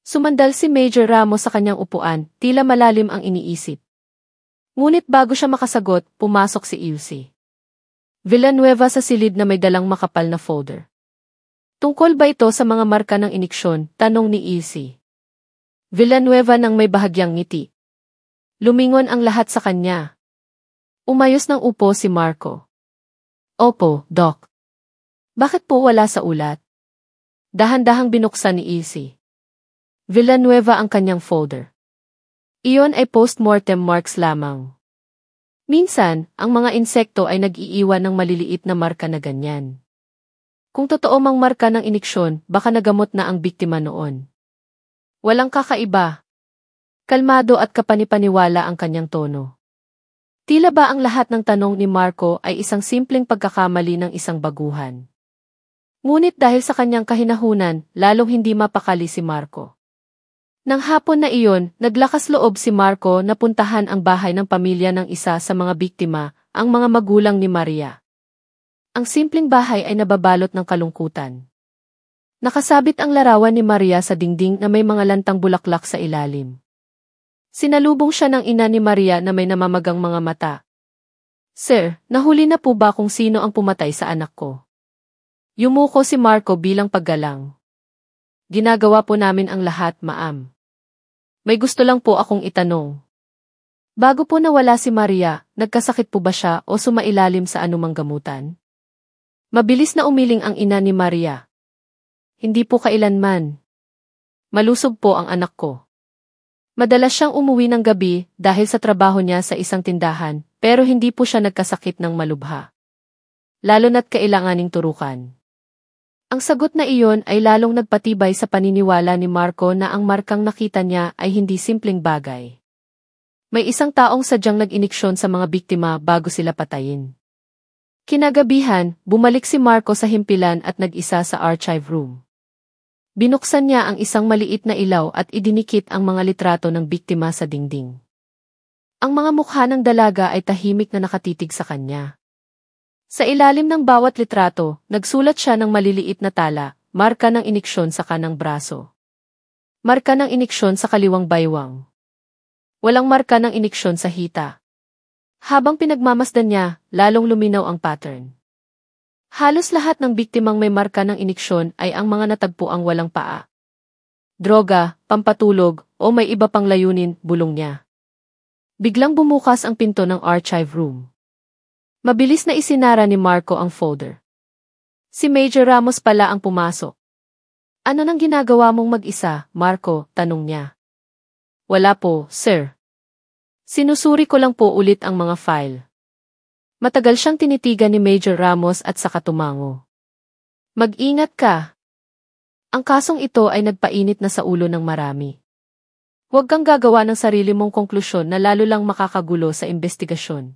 Sumandal si Major Ramos sa kanyang upuan, tila malalim ang iniisip. Ngunit bago siya makasagot, pumasok si Ilse Villanueva sa silid na may dalang makapal na folder. Tungkol ba ito sa mga marka ng iniksyon? Tanong ni Ilse Villanueva nang may bahagyang ngiti. Lumingon ang lahat sa kanya. Umayos ng upo si Marco. Opo, Doc. Bakit po wala sa ulat? Dahan-dahang binuksan ni Ilse Villanueva ang kanyang folder. Iyon ay post-mortem marks lamang. Minsan, ang mga insekto ay nag-iiwan ng maliliit na marka na ganyan. Kung totoo mang marka ng iniksyon, baka nagamot na ang biktima noon. Walang kakaiba. Kalmado at kapanipaniwala ang kanyang tono. Tila ba ang lahat ng tanong ni Marco ay isang simpleng pagkakamali ng isang baguhan? Ngunit dahil sa kanyang kahinahunan, lalong hindi mapakali si Marco. Nang hapon na iyon, naglakas loob si Marco na puntahan ang bahay ng pamilya ng isa sa mga biktima, ang mga magulang ni Maria. Ang simpleng bahay ay nababalot ng kalungkutan. Nakasabit ang larawan ni Maria sa dingding na may mga lantang bulaklak sa ilalim. Sinalubong siya ng ina ni Maria na may namamagang mga mata. Sir, nahuli na po ba kung sino ang pumatay sa anak ko? Yumuko si Marco bilang paggalang. Ginagawa po namin ang lahat, ma'am. May gusto lang po akong itanong. Bago po nawala si Maria, nagkasakit po ba siya o sumailalim sa anumang gamutan? Mabilis na umiling ang ina ni Maria. Hindi po kailanman. Malusog po ang anak ko. Madalas siyang umuwi ng gabi dahil sa trabaho niya sa isang tindahan, pero hindi po siya nagkasakit ng malubha. Lalo na't kailanganing turukan. Ang sagot na iyon ay lalong nagpatibay sa paniniwala ni Marco na ang markang nakita niya ay hindi simpleng bagay. May isang taong sadyang nag-iniksyon sa mga biktima bago sila patayin. Kinagabihan, bumalik si Marco sa himpilan at nag-isa sa archive room. Binuksan niya ang isang maliit na ilaw at idinikit ang mga litrato ng biktima sa dingding. Ang mga mukha ng dalaga ay tahimik na nakatitig sa kanya. Sa ilalim ng bawat litrato, nagsulat siya ng maliliit na tala, marka ng iniksyon sa kanang braso. Marka ng iniksyon sa kaliwang baywang. Walang marka ng iniksyon sa hita. Habang pinagmamasdan niya, lalong luminaw ang pattern. Halos lahat ng biktimang may marka ng iniksyon ay ang mga natagpuang walang paa. Droga, pampatulog, o may iba pang layunin, bulong niya. Biglang bumukas ang pinto ng archive room. Mabilis na isinara ni Marco ang folder. Si Major Ramos pala ang pumasok. Ano nang ginagawa mong mag-isa, Marco? Tanong niya. Wala po, sir. Sinusuri ko lang po ulit ang mga file. Matagal siyang tinitigan ni Major Ramos at saka tumango. Mag-ingat ka. Ang kasong ito ay nagpainit na sa ulo ng marami. Huwag kang gagawa ng sarili mong konklusyon na lalo lang makakagulo sa investigasyon.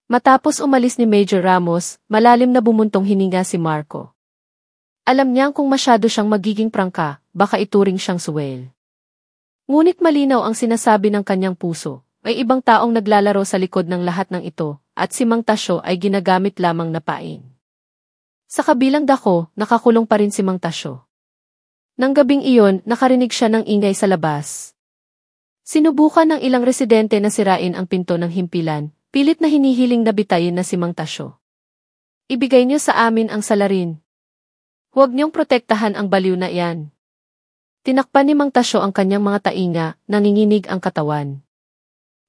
Matapos umalis ni Major Ramos, malalim na bumuntong hininga si Marco. Alam niyang kung masyado siyang magiging prangka, baka ituring siyang suwel. Ngunit malinaw ang sinasabi ng kanyang puso, may ibang taong naglalaro sa likod ng lahat ng ito, at si Mang Tasyo ay ginagamit lamang na pain. Sa kabilang dako, nakakulong pa rin si Mang Tasyo. Nang gabing iyon, nakarinig siya ng ingay sa labas. Sinubukan ng ilang residente na sirain ang pinto ng himpilan, pilit na hinihiling na bitayin na si Mang Tasyo. Ibigay niyo sa amin ang salarin. Huwag niyong protektahan ang baliw na iyan. Tinakpan ni Mang Tasyo ang kanyang mga tainga, nanginginig ang katawan.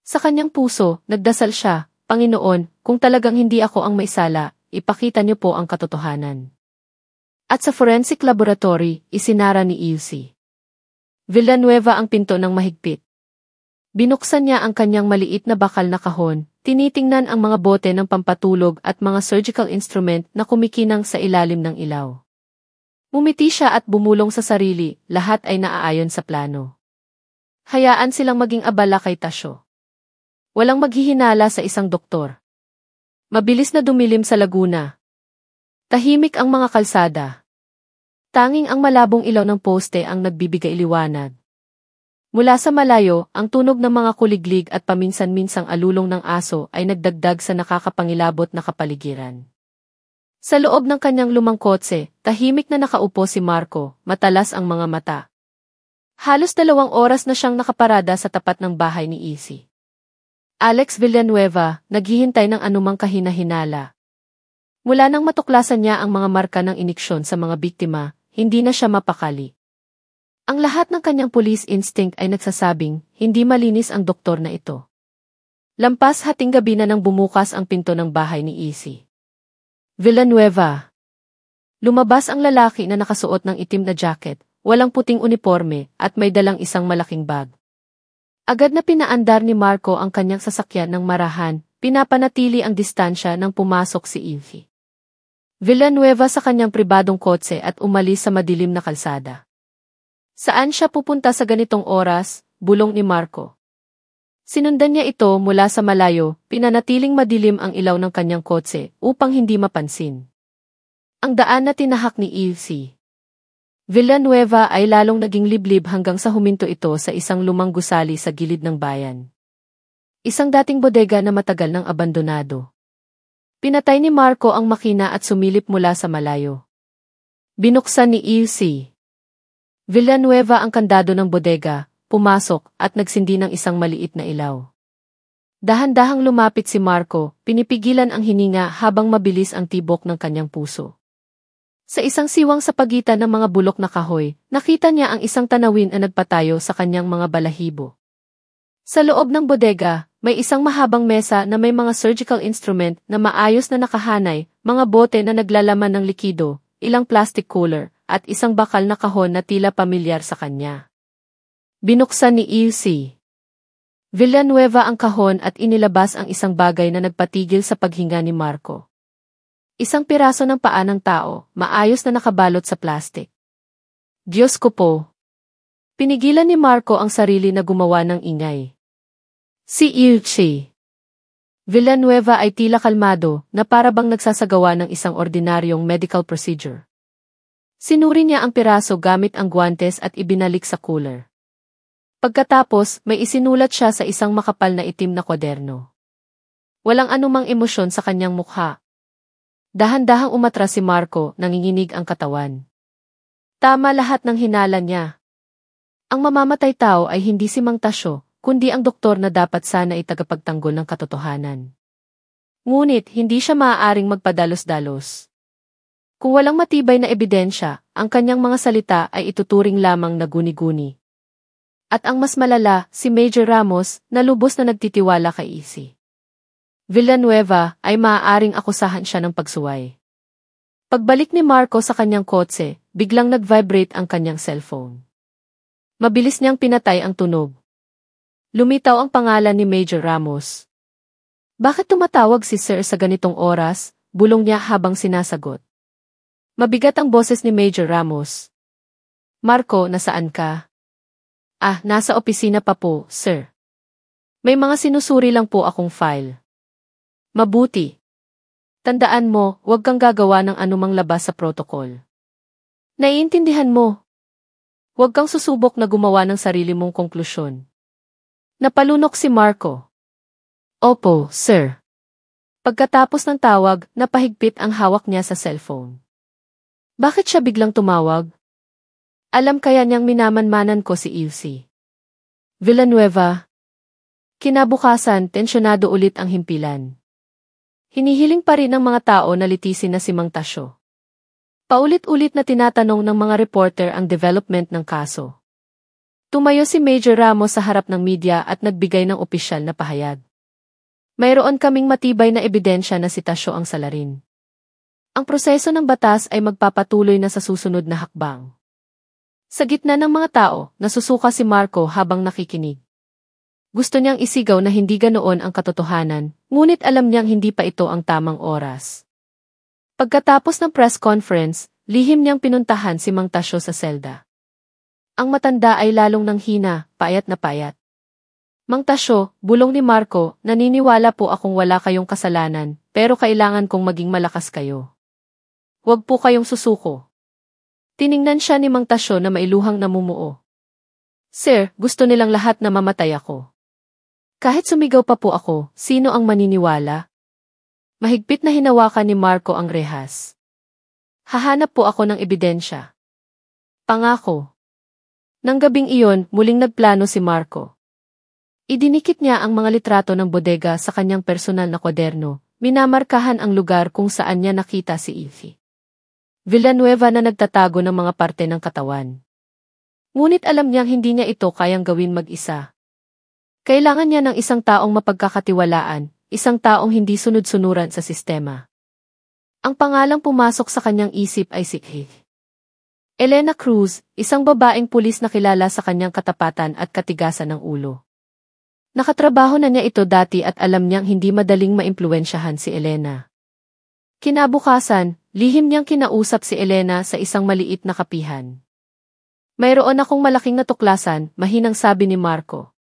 Sa kanyang puso, nagdasal siya, Panginoon, kung talagang hindi ako ang maisala, ipakita niyo po ang katotohanan. At sa forensic laboratory, isinara ni Ilse Villanueva ang pinto ng mahigpit. Binuksan niya ang kanyang maliit na bakal na kahon, tinitingnan ang mga bote ng pampatulog at mga surgical instrument na kumikinang sa ilalim ng ilaw. Umiti siya at bumulong sa sarili, lahat ay naaayon sa plano. Hayaan silang maging abala kay Tasyo. Walang maghihinala sa isang doktor. Mabilis na dumilim sa Laguna. Tahimik ang mga kalsada. Tanging ang malabong ilaw ng poste ang nagbibigay liwanag. Mula sa malayo, ang tunog ng mga kuliglig at paminsan-minsang alulong ng aso ay nagdagdag sa nakakapangilabot na kapaligiran. Sa loob ng kanyang lumang kotse, tahimik na nakaupo si Marco, matalas ang mga mata. Halos 2 oras na siyang nakaparada sa tapat ng bahay ni Ilse Villanueva, naghihintay ng anumang kahina-hinala. Mula nang matuklasan niya ang mga marka ng iniksyon sa mga biktima, hindi na siya mapakali. Ang lahat ng kanyang police instinct ay nagsasabing, hindi malinis ang doktor na ito. Lampas hating gabi na nang bumukas ang pinto ng bahay ni Ilse Villanueva. Lumabas ang lalaki na nakasuot ng itim na jacket, walang puting uniforme, at may dalang isang malaking bag. Agad na pinaandar ni Marco ang kanyang sasakyan ng marahan, pinapanatili ang distansya nang pumasok si Ilse Villanueva sa kanyang pribadong kotse at umalis sa madilim na kalsada. Saan siya pupunta sa ganitong oras? Bulong ni Marco. Sinundan niya ito mula sa malayo, pinanatiling madilim ang ilaw ng kanyang kotse upang hindi mapansin. Ang daan na tinahak ni Ilse Villanueva ay lalong naging liblib hanggang sa huminto ito sa isang lumang gusali sa gilid ng bayan. Isang dating bodega na matagal nang abandonado. Pinatay ni Marco ang makina at sumilip mula sa malayo. Binuksan ni Ilse Villanueva ang kandado ng bodega, pumasok at nagsindi ng isang maliit na ilaw. Dahan-dahang lumapit si Marco, pinipigilan ang hininga habang mabilis ang tibok ng kanyang puso. Sa isang siwang sa pagitan ng mga bulok na kahoy, nakita niya ang isang tanawin na nagpatayo sa kanyang mga balahibo. Sa loob ng bodega, may isang mahabang mesa na may mga surgical instrument na maayos na nakahanay, mga bote na naglalaman ng likido, ilang plastic cooler, at isang bakal na kahon na tila pamilyar sa kanya. Binuksan ni Ilse Villanueva ang kahon at inilabas ang isang bagay na nagpatigil sa paghinga ni Marco. Isang piraso ng paa ng tao, maayos na nakabalot sa plastik. Diyos ko po! Pinigilan ni Marco ang sarili na gumawa ng ingay. Si Ilchi Villanueva ay tila kalmado na para bang nagsasagawa ng isang ordinaryong medical procedure. Sinuri niya ang piraso gamit ang guwantes at ibinalik sa cooler. Pagkatapos, may isinulat siya sa isang makapal na itim na kwaderno. Walang anumang emosyon sa kanyang mukha. Dahan-dahang umatras si Marco, nanginginig ang katawan. Tama lahat ng hinala niya. Ang mamamatay tao ay hindi si Mang Tasyo, kundi ang doktor na dapat sana ay tagapagtanggol ng katotohanan. Ngunit, hindi siya maaaring magpadalos-dalos. Kung walang matibay na ebidensya, ang kanyang mga salita ay ituturing lamang na guni-guni. At ang mas malala, si Major Ramos, na lubos na nagtitiwala kay Isi Villanueva, ay maaaring akusahan siya ng pagsuway. Pagbalik ni Marco sa kanyang kotse, biglang nag-vibrate ang kanyang cellphone. Mabilis niyang pinatay ang tunog. Lumitaw ang pangalan ni Major Ramos. Bakit tumatawag si Sir sa ganitong oras? Bulong niya habang sinasagot. Mabigat ang boses ni Major Ramos. Marco, nasaan ka? Ah, nasa opisina pa po, sir. May mga sinusuri lang po akong file. Mabuti. Tandaan mo, huwag kang gagawa ng anumang labas sa protocol. Naiintindihan mo? Huwag kang susubok na gumawa ng sarili mong konklusyon. Napalunok si Marco. Opo, sir. Pagkatapos ng tawag, napahigpit ang hawak niya sa cellphone. Bakit siya biglang tumawag? Alam kaya niyang minamanmanan ko si Ilse Villanueva. Kinabukasan, tensyonado ulit ang himpilan. Hinihiling pa rin ng mga tao na litisin na si Mang Tasyo. Paulit-ulit na tinatanong ng mga reporter ang development ng kaso. Tumayo si Major Ramos sa harap ng media at nagbigay ng opisyal na pahayag. Mayroon kaming matibay na ebidensya na si Tasyo ang salarin. Ang proseso ng batas ay magpapatuloy na sa susunod na hakbang. Sa gitna ng mga tao, nasusuka si Marco habang nakikinig. Gusto niyang isigaw na hindi ganoon ang katotohanan, ngunit alam niyang hindi pa ito ang tamang oras. Pagkatapos ng press conference, lihim niyang pinuntahan si Mang Tasyo sa selda. Ang matanda ay lalong nanghina, payat na payat. Mang Tasyo, bulong ni Marco, naniniwala po akong wala kayong kasalanan, pero kailangan kong maging malakas kayo. Huwag po kayong susuko. Tiningnan siya ni Mang Tasyo na mailuhang namumuo. Sir, gusto nilang lahat na mamatay ako. Kahit sumigaw pa po ako, sino ang maniniwala? Mahigpit na hinawakan ni Marco ang rehas. Hahanap po ako ng ebidensya. Pangako. Nang gabing iyon, muling nagplano si Marco. Idinikit niya ang mga litrato ng bodega sa kanyang personal na kwaderno, minamarkahan ang lugar kung saan niya nakita si Isi Villanueva na nagtatago ng mga parte ng katawan. Ngunit alam niyang hindi niya ito kayang gawin mag-isa. Kailangan niya ng isang taong mapagkakatiwalaan, isang taong hindi sunod-sunuran sa sistema. Ang pangalang pumasok sa kanyang isip ay si Elena Cruz, isang babaeng pulis na kilala sa kanyang katapatan at katigasan ng ulo. Nakatrabaho na niya ito dati at alam niyang hindi madaling maimpluwensyahan si Elena. Kinabukasan, lihim niyang kinausap si Elena sa isang maliit na kapihan. Mayroon akong malaking natuklasan, mahinang sabi ni Marco.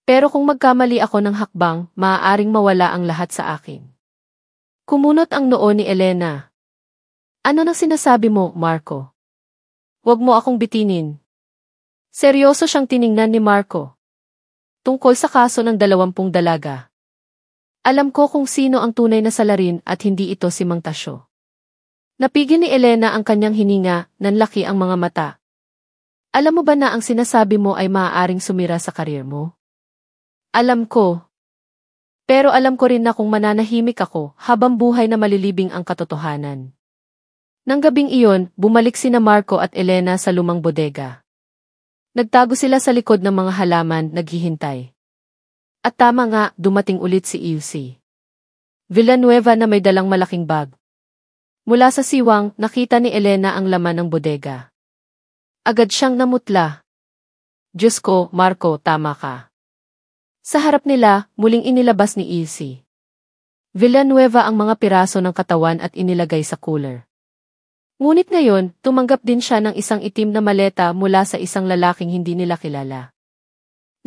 Pero kung magkamali ako ng hakbang, maaaring mawala ang lahat sa akin. Kumunot ang noo ni Elena. Ano nang sinasabi mo, Marco? Huwag mo akong bitinin. Seryoso siyang tiningnan ni Marco. Tungkol sa kaso ng 20 dalaga. Alam ko kung sino ang tunay na salarin at hindi ito si Mang Tasyo. Napigil ni Elena ang kanyang hininga, nanlaki ang mga mata. Alam mo ba na ang sinasabi mo ay maaaring sumira sa karir mo? Alam ko. Pero alam ko rin na kung mananahimik ako, habang buhay na malilibing ang katotohanan. Nang gabing iyon, bumalik sina Marco at Elena sa lumang bodega. Nagtago sila sa likod ng mga halaman, naghihintay. At tama nga, dumating ulit si Ilse Villanueva na may dalang malaking bag. Mula sa siwang, nakita ni Elena ang laman ng bodega. Agad siyang namutla. Diyos ko, Marco, tama ka. Sa harap nila, muling inilabas ni Ilse Villanueva ang mga piraso ng katawan at inilagay sa cooler. Ngunit ngayon, tumanggap din siya ng isang itim na maleta mula sa isang lalaking hindi nila kilala.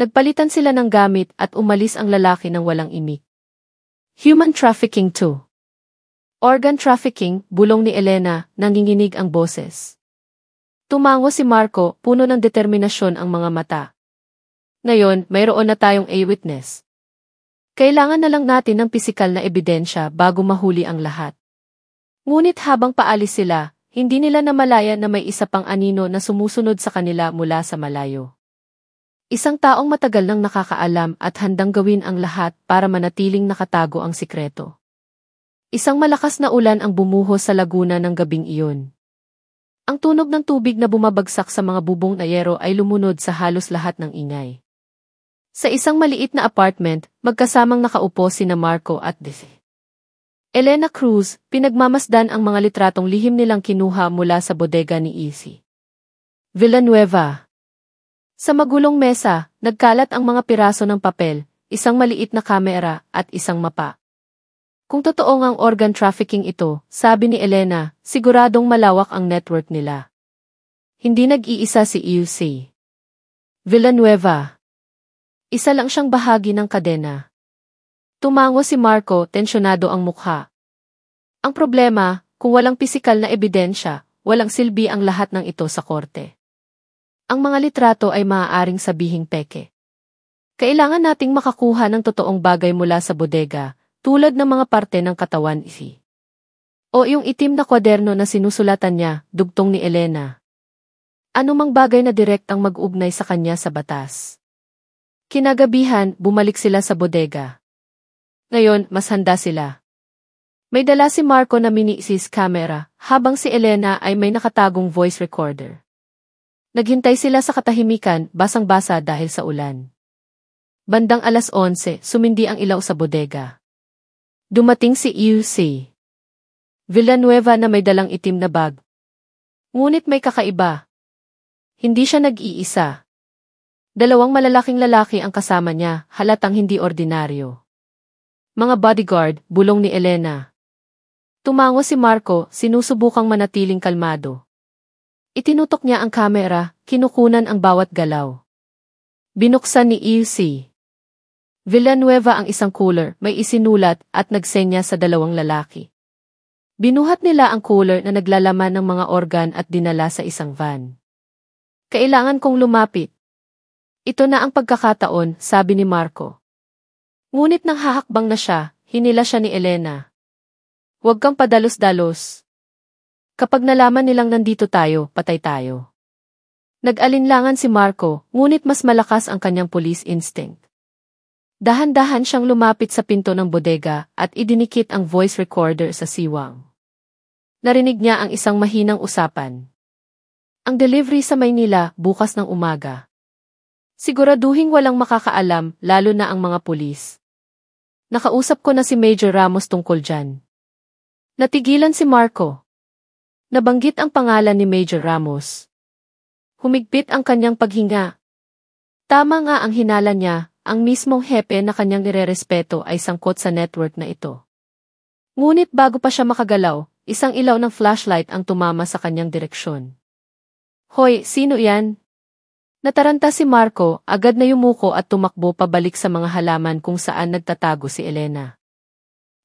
Nagpalitan sila ng gamit at umalis ang lalaki ng walang imik. Human trafficking 2. Organ trafficking, bulong ni Elena, nanginginig ang boses. Tumango si Marco, puno ng determinasyon ang mga mata. Ngayon, mayroon na tayong eyewitness. Kailangan na lang natin ng pisikal na ebidensya bago mahuli ang lahat. Ngunit habang paalis sila, hindi nila namalayan na may isa pang anino na sumusunod sa kanila mula sa malayo. Isang taong matagal nang nakakaalam at handang gawin ang lahat para manatiling nakatago ang sikreto. Isang malakas na ulan ang bumuhos sa laguna ng gabing iyon. Ang tunog ng tubig na bumabagsak sa mga bubong na yero ay lumunod sa halos lahat ng ingay. Sa isang maliit na apartment, magkasamang nakaupo sina Marco at Desi. Elena Cruz, pinagmamasdan ang mga litratong lihim nilang kinuha mula sa bodega ni Izzy. Villanueva. Sa magulong mesa, nagkalat ang mga piraso ng papel, isang maliit na kamera, at isang mapa. Kung totoo ngang organ trafficking ito, sabi ni Elena, siguradong malawak ang network nila. Hindi nag-iisa si Izzy. Villanueva. Isa lang siyang bahagi ng kadena. Tumango si Marco, tensyonado ang mukha. Ang problema, kung walang pisikal na ebidensya, walang silbi ang lahat ng ito sa korte. Ang mga litrato ay maaaring sabihing peke. Kailangan nating makakuha ng totoong bagay mula sa bodega, tulad ng mga parte ng katawan Izzy. O yung itim na kwaderno na sinusulatan niya, dugtong ni Elena. Anumang bagay na direct ang mag-ugnay sa kanya sa batas. Kinagabihan, bumalik sila sa bodega. Ngayon, mas handa sila. May dala si Marco na mini-sis camera, habang si Elena ay may nakatagong voice recorder. Naghintay sila sa katahimikan, basang-basa dahil sa ulan. Bandang 11:00, sumindi ang ilaw sa bodega. Dumating si Izzy. Villanueva na may dalang itim na bag. Ngunit may kakaiba. Hindi siya nag-iisa. Dalawang malalaking lalaki ang kasama niya, halatang hindi ordinaryo. Mga bodyguard, bulong ni Elena. Tumango si Marco, sinusubukang manatiling kalmado. Itinutok niya ang kamera, kinukunan ang bawat galaw. Binuksan ni Izzy. Villanueva ang isang cooler, may isinulat at nagsenya sa dalawang lalaki. Binuhat nila ang cooler na naglalaman ng mga organ at dinala sa isang van. Kailangan kong lumapit. Ito na ang pagkakataon, sabi ni Marco. Ngunit nang hahakbang na siya, hinila siya ni Elena. Huwag kang padalos-dalos. Kapag nalaman nilang nandito tayo, patay tayo. Nag-alinlangan si Marco, ngunit mas malakas ang kanyang police instinct. Dahan-dahan siyang lumapit sa pinto ng bodega at idinikit ang voice recorder sa siwang. Narinig niya ang isang mahinang usapan. Ang delivery sa Maynila bukas ng umaga. Siguraduhing walang makakaalam, lalo na ang mga pulis. Nakausap ko na si Major Ramos tungkol dyan. Natigilan si Marco. Nabanggit ang pangalan ni Major Ramos. Humigpit ang kanyang paghinga. Tama nga ang hinala niya, ang mismong hepe na kanyang nirerespeto ay sangkot sa network na ito. Ngunit bago pa siya makagalaw, isang ilaw ng flashlight ang tumama sa kanyang direksyon. Hoy, sino yan? Nataranta si Marco, agad na yumuko at tumakbo pabalik sa mga halaman kung saan nagtatago si Elena.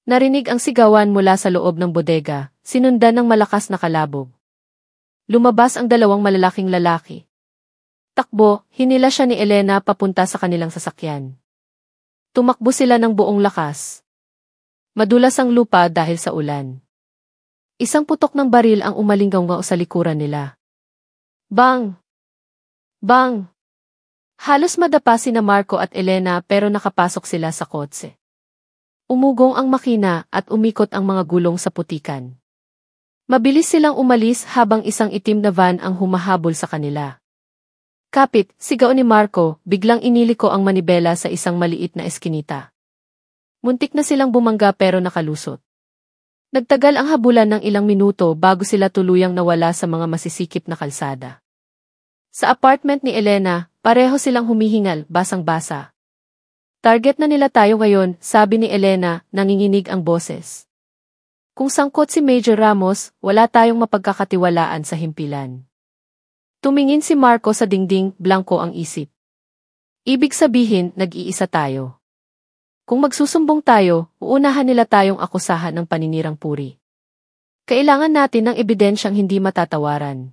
Narinig ang sigawan mula sa loob ng bodega, sinundan ng malakas na kalabog. Lumabas ang dalawang malalaking lalaki. Takbo, hinila siya ni Elena papunta sa kanilang sasakyan. Tumakbo sila ng buong lakas. Madulas ang lupa dahil sa ulan. Isang putok ng baril ang umalinggaw sa likuran nila. Bang! Bang! Halos madapa sina Marco at Elena pero nakapasok sila sa kotse. Umugong ang makina at umikot ang mga gulong sa putikan. Mabilis silang umalis habang isang itim na van ang humahabol sa kanila. Kapit, sigaw ni Marco, biglang iniliko ang manibela sa isang maliit na eskinita. Muntik na silang bumangga pero nakalusot. Nagtagal ang habulan ng ilang minuto bago sila tuluyang nawala sa mga masisikip na kalsada. Sa apartment ni Elena, pareho silang humihingal, basang-basa. Target na nila tayo ngayon, sabi ni Elena, nanginginig ang boses. Kung sangkot si Major Ramos, wala tayong mapagkakatiwalaan sa himpilan. Tumingin si Marco sa dingding, blanko ang isip. Ibig sabihin, nag-iisa tayo. Kung magsusumbong tayo, uunahan nila tayong akusahan ng paninirang puri. Kailangan natin ng ebidensyang hindi matatawaran.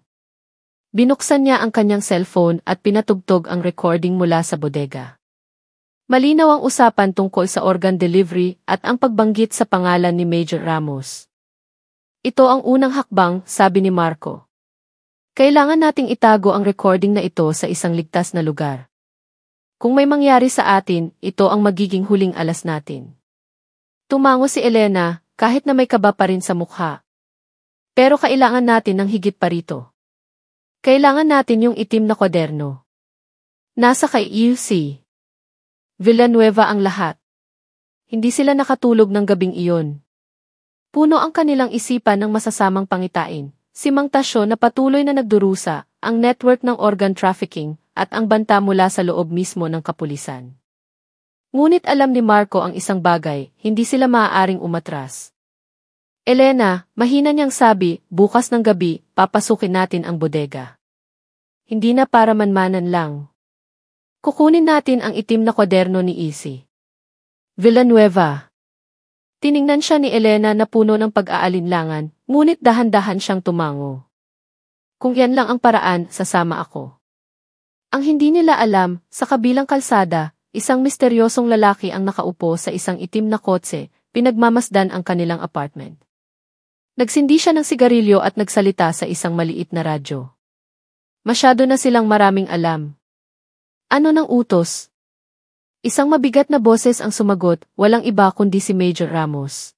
Binuksan niya ang kanyang cellphone at pinatugtog ang recording mula sa bodega. Malinaw ang usapan tungkol sa organ delivery at ang pagbanggit sa pangalan ni Major Ramos. Ito ang unang hakbang, sabi ni Marco. Kailangan nating itago ang recording na ito sa isang ligtas na lugar. Kung may mangyari sa atin, ito ang magiging huling alas natin. Tumango si Elena, kahit na may kaba pa rin sa mukha. Pero kailangan natin ng higit pa rito. Kailangan natin yung itim na kwaderno. Nasa kay UC Villanueva ang lahat. Hindi sila nakatulog ng gabing iyon. Puno ang kanilang isipan ng masasamang pangitain. Si Mang Tasyo na patuloy na nagdurusa, ang network ng organ trafficking, at ang banta mula sa loob mismo ng kapulisan. Ngunit alam ni Marco ang isang bagay, hindi sila maaaring umatras. Elena, mahina niyang sabi, bukas ng gabi, papasukin natin ang bodega. Hindi na para manmanan lang. Kukunin natin ang itim na kwaderno ni Easy Villanueva. Tiningnan siya ni Elena na puno ng pag-aalinlangan, ngunit dahan-dahan siyang tumango. Kung yan lang ang paraan, sasama ako. Ang hindi nila alam, sa kabilang kalsada, isang misteryosong lalaki ang nakaupo sa isang itim na kotse, pinagmamasdan ang kanilang apartment. Nagsindi siya ng sigarilyo at nagsalita sa isang maliit na radyo. Masyado na silang maraming alam. Ano ng utos? Isang mabigat na boses ang sumagot, walang iba kundi si Major Ramos.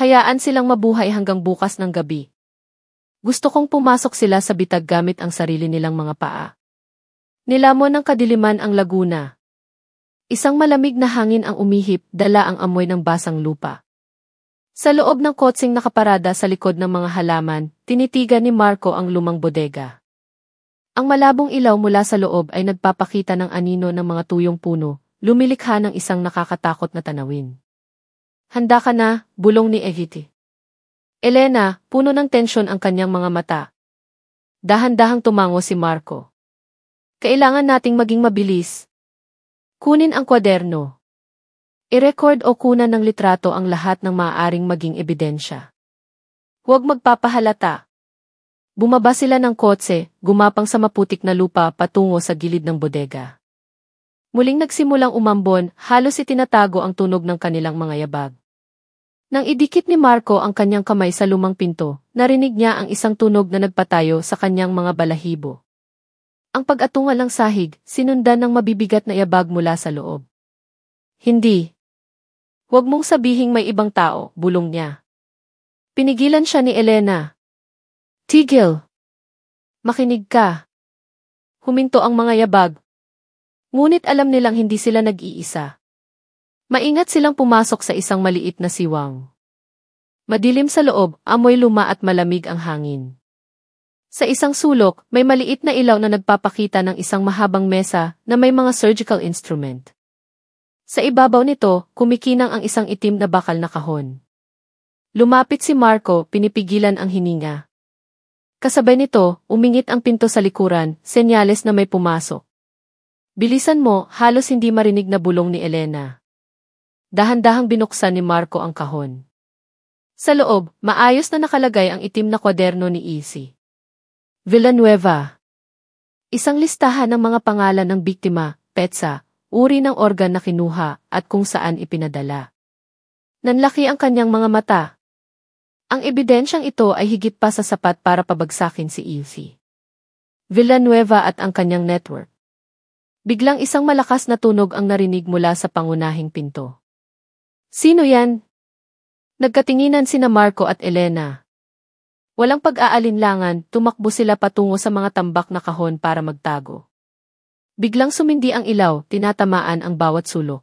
Hayaan silang mabuhay hanggang bukas ng gabi. Gusto kong pumasok sila sa bitag gamit ang sarili nilang mga paa. Nilamon ng kadiliman ang Laguna. Isang malamig na hangin ang umihip, dala ang amoy ng basang lupa. Sa loob ng kotseng nakaparada sa likod ng mga halaman, tinitigan ni Marco ang lumang bodega. Ang malabong ilaw mula sa loob ay nagpapakita ng anino ng mga tuyong puno, lumilikha ng isang nakakatakot na tanawin. Handa ka na, bulong ni Egiti. Elena, puno ng tensyon ang kanyang mga mata. Dahan-dahang tumango si Marco. Kailangan nating maging mabilis. Kunin ang kwaderno. I-record o kunan ng litrato ang lahat ng maaaring maging ebidensya. Huwag magpapahalata. Bumaba sila ng kotse, gumapang sa maputik na lupa patungo sa gilid ng bodega. Muling nagsimulang umambon, halos itinatago ang tunog ng kanilang mga yabag. Nang idikit ni Marco ang kanyang kamay sa lumang pinto, narinig niya ang isang tunog na nagpatayo sa kanyang mga balahibo. Ang pag-atungal ng sahig, sinundan ng mabibigat na yabag mula sa loob. Hindi. Huwag mong sabihing may ibang tao, bulong niya. Pinigilan siya ni Elena. Tigil! Makinig ka. Huminto ang mga yabag. Ngunit alam nilang hindi sila nag-iisa. Maingat silang pumasok sa isang maliit na siwang. Madilim sa loob, amoy luma at malamig ang hangin. Sa isang sulok, may maliit na ilaw na nagpapakita ng isang mahabang mesa na may mga surgical instrument. Sa ibabaw nito, kumikinang ang isang itim na bakal na kahon. Lumapit si Marco, pinipigilan ang hininga. Kasabay nito, umingit ang pinto sa likuran, senyales na may pumasok. Bilisan mo, halos hindi marinig na bulong ni Elena. Dahan-dahang binuksan ni Marco ang kahon. Sa loob, maayos na nakalagay ang itim na kwaderno ni Easy Villanueva. Isang listahan ng mga pangalan ng biktima, petsa, uri ng organ na kinuha, at kung saan ipinadala. Nanlaki ang kanyang mga mata. Ang ebidensyang ito ay higit pa sa sapat para pabagsakin si Easy Villanueva at ang kanyang network. Biglang isang malakas na tunog ang narinig mula sa pangunahing pinto. Sino yan? Nagkatinginan sina Marco at Elena. Walang pag-aalinlangan, tumakbo sila patungo sa mga tambak na kahon para magtago. Biglang sumindi ang ilaw, tinatamaan ang bawat sulok.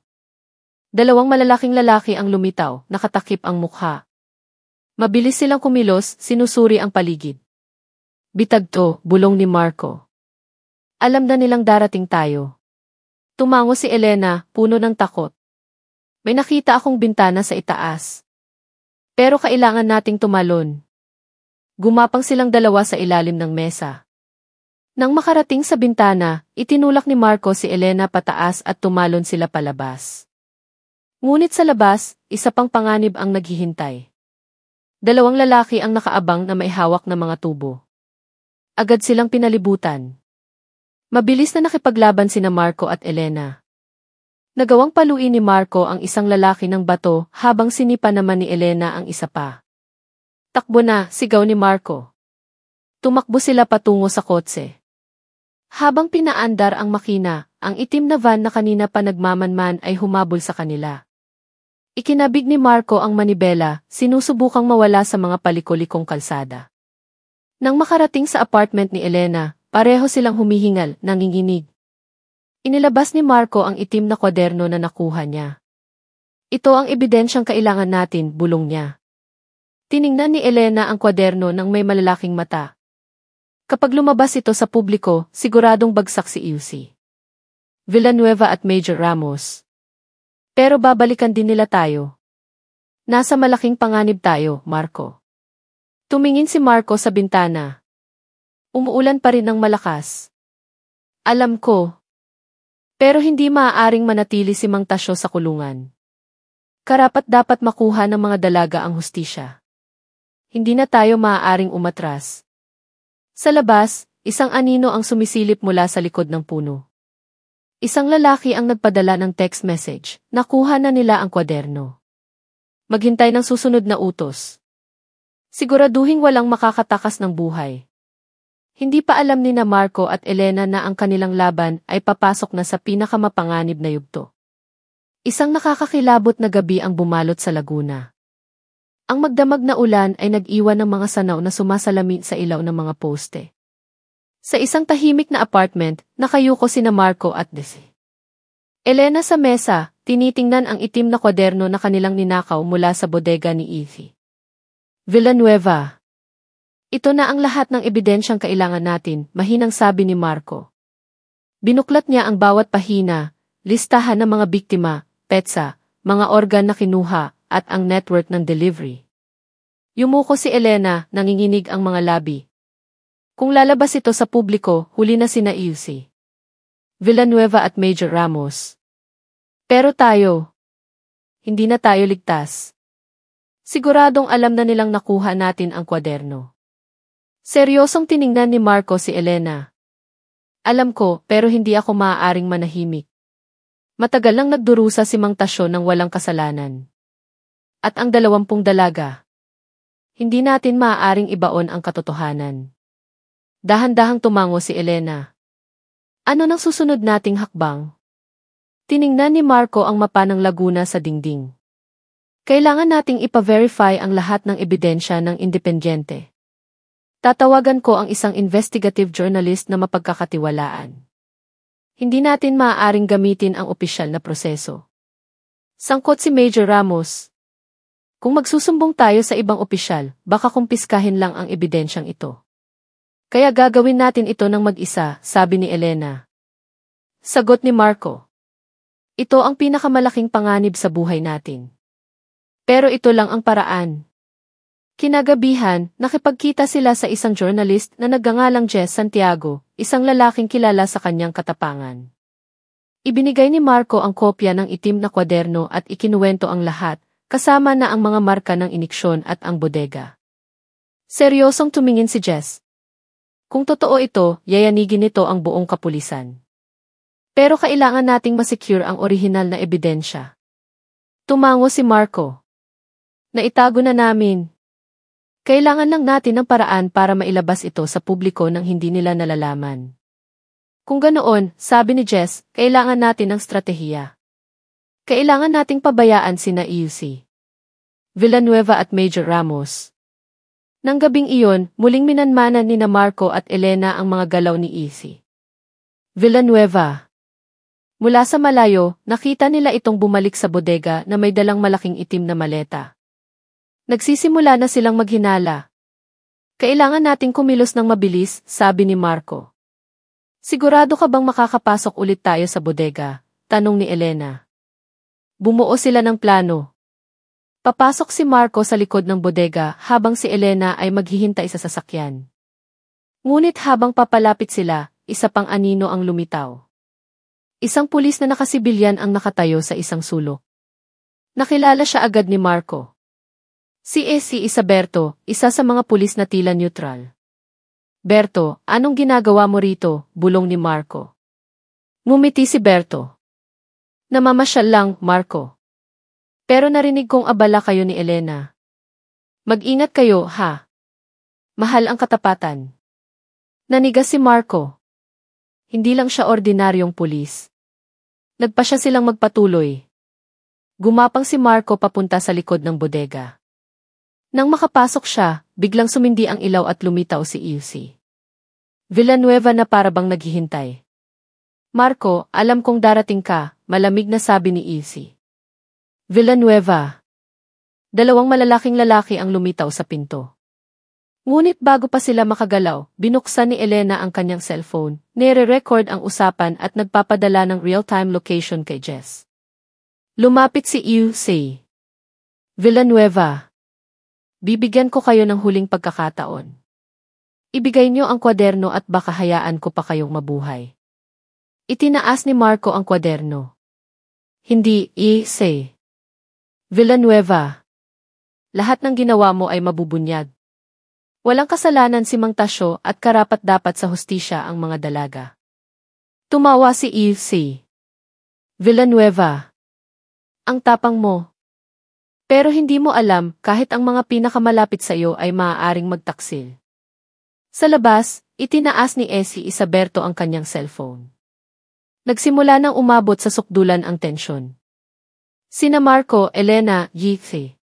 Dalawang malalaking lalaki ang lumitaw, nakatakip ang mukha. Mabilis silang kumilos, sinusuri ang paligid. Bitag to, bulong ni Marco. Alam na nilang darating tayo. Tumango si Elena, puno ng takot. May nakita akong bintana sa itaas. Pero kailangan nating tumalon. Gumapang silang dalawa sa ilalim ng mesa. Nang makarating sa bintana, itinulak ni Marco si Elena pataas at tumalon sila palabas. Ngunit sa labas, isa pang panganib ang naghihintay. Dalawang lalaki ang nakaabang na may hawak na mga tubo. Agad silang pinalibutan. Mabilis na nakipaglaban sina Marco at Elena. Nagawang paluin ni Marco ang isang lalaki ng bato habang sinipa naman ni Elena ang isa pa. Takbo na, sigaw ni Marco. Tumakbo sila patungo sa kotse. Habang pinaandar ang makina, ang itim na van na kanina pa nagmamanman ay humabol sa kanila. Ikinabig ni Marco ang manibela, sinusubukang mawala sa mga palikolikong kalsada. Nang makarating sa apartment ni Elena, pareho silang humihingal, nanginginig. Inilabas ni Marco ang itim na kwaderno na nakuha niya. Ito ang ebidensyang kailangan natin, bulong niya. Tiningnan ni Elena ang kwaderno ng may malalaking mata. Kapag lumabas ito sa publiko, siguradong bagsak si Ilse Villanueva at Major Ramos. Pero babalikan din nila tayo. Nasa malaking panganib tayo, Marco. Tumingin si Marco sa bintana. Umuulan pa rin ng malakas. Alam ko. Pero hindi maaaring manatili si Mang Tasyo sa kulungan. Karapat-dapat makuha ng mga dalaga ang hustisya. Hindi na tayo maaaring umatras. Sa labas, isang anino ang sumisilip mula sa likod ng puno. Isang lalaki ang nagpadala ng text message, nakuha na nila ang kwaderno. Maghintay ng susunod na utos. Siguraduhing walang makakatakas ng buhay. Hindi pa alam ni Marco at Elena na ang kanilang laban ay papasok na sa pinakamapanganib na yugto. Isang nakakakilabot na gabi ang bumalot sa Laguna. Ang magdamag na ulan ay nag-iwan ng mga sanaw na sumasalamin sa ilaw ng mga poste. Sa isang tahimik na apartment, nakayuko sina Marco at Desi. Elena sa mesa, tinitingnan ang itim na kwaderno na kanilang ninakaw mula sa bodega ni Ilse Villanueva. Ito na ang lahat ng ebidensyang kailangan natin, mahinang sabi ni Marco. Binuklat niya ang bawat pahina, listahan ng mga biktima, petsa, mga organ na kinuha, at ang network ng delivery. Yumuko si Elena, nanginginig ang mga labi. Kung lalabas ito sa publiko, huli na sina Ilse Villanueva at Major Ramos. Pero tayo, hindi na tayo ligtas. Siguradong alam na nilang nakuha natin ang kwaderno. Seryosong tiningnan ni Marco si Elena. Alam ko, pero hindi ako maaaring manahimik. Matagal lang nagdurusa si Mang Tasyo ng walang kasalanan. At ang 20 dalaga. Hindi natin maaaring ibaon ang katotohanan. Dahan-dahang tumango si Elena. Ano nang susunod nating hakbang? Tiningnan ni Marco ang mapa ng Laguna sa dingding. Kailangan nating ipa-verify ang lahat ng ebidensya ng independyente. Tatawagan ko ang isang investigative journalist na mapagkakatiwalaan. Hindi natin maaaring gamitin ang opisyal na proseso. Sangkot si Major Ramos. Kung magsusumbong tayo sa ibang opisyal, baka kumpiskahin lang ang ebidensyang ito. Kaya gagawin natin ito ng mag-isa, sabi ni Elena. Sagot ni Marco. Ito ang pinakamalaking panganib sa buhay natin. Pero ito lang ang paraan. Kinagabihan, nakipagkita sila sa isang journalist na nagngangalang Jess Santiago, isang lalaking kilala sa kanyang katapangan. Ibinigay ni Marco ang kopya ng itim na kwaderno at ikinuwento ang lahat, kasama na ang mga marka ng iniksyon at ang bodega. Seryosong tumingin si Jess. Kung totoo ito, yayanigin nito ang buong kapulisan. Pero kailangan nating masecure ang orihinal na ebidensya. Tumango si Marco. Naitago na namin. Kailangan lang natin ng paraan para mailabas ito sa publiko nang hindi nila nalalaman. Kung ganoon, sabi ni Jess, kailangan natin ng stratehiya. Kailangan nating pabayaan sina Ilse Villanueva at Major Ramos. Nang gabing iyon, muling minanmanan ni Marco at Elena ang mga galaw ni Ilse Villanueva. Mula sa malayo, nakita nila itong bumalik sa bodega na may dalang malaking itim na maleta. Nagsisimula na silang maghinala. Kailangan nating kumilos ng mabilis, sabi ni Marco. Sigurado ka bang makakapasok ulit tayo sa bodega? Tanong ni Elena. Bumuo sila ng plano. Papasok si Marco sa likod ng bodega habang si Elena ay maghihintay sa sasakyan. Ngunit habang papalapit sila, isa pang anino ang lumitaw. Isang pulis na nakasibilyan ang nakatayo sa isang sulok. Nakilala siya agad ni Marco. Si Isaberto, isa sa mga pulis na tila neutral. Berto, anong ginagawa mo rito? Bulong ni Marco. Ngumiti si Berto. Namamasyal lang, Marco. Pero narinig kong abala kayo ni Elena. Mag-ingat kayo, ha? Mahal ang katapatan. Nanigas si Marco. Hindi lang siya ordinaryong pulis. Nagpa siya silang magpatuloy. Gumapang si Marco papunta sa likod ng bodega. Nang makapasok siya, biglang sumindi ang ilaw at lumitaw si Ilse. Villanueva na parabang naghihintay. Marco, alam kong darating ka, malamig na sabi ni Ilse. Villanueva. Dalawang malalaking lalaki ang lumitaw sa pinto. Ngunit bago pa sila makagalaw, binuksan ni Elena ang kanyang cellphone, nire-record ang usapan at nagpapadala ng real-time location kay Jess. Lumapit si Ilse. Villanueva. Bibigyan ko kayo ng huling pagkakataon. Ibigay niyo ang kwaderno at baka hayaan ko pa kayong mabuhay. Itinaas ni Marco ang kwaderno. Hindi, Ilse. Villanueva. Lahat ng ginawa mo ay mabubunyag. Walang kasalanan si Mang Tasyo at karapat-dapat sa hustisya ang mga dalaga. Tumawa si Ilse. Villanueva. Ang tapang mo. Pero hindi mo alam kahit ang mga pinakamalapit sa iyo ay maaaring magtaksil. Sa labas, itinaas ni Isaberto ang kanyang cellphone. Nagsimula nang umabot sa sukdulan ang tensyon. Sina Marco, Elena, Ilse,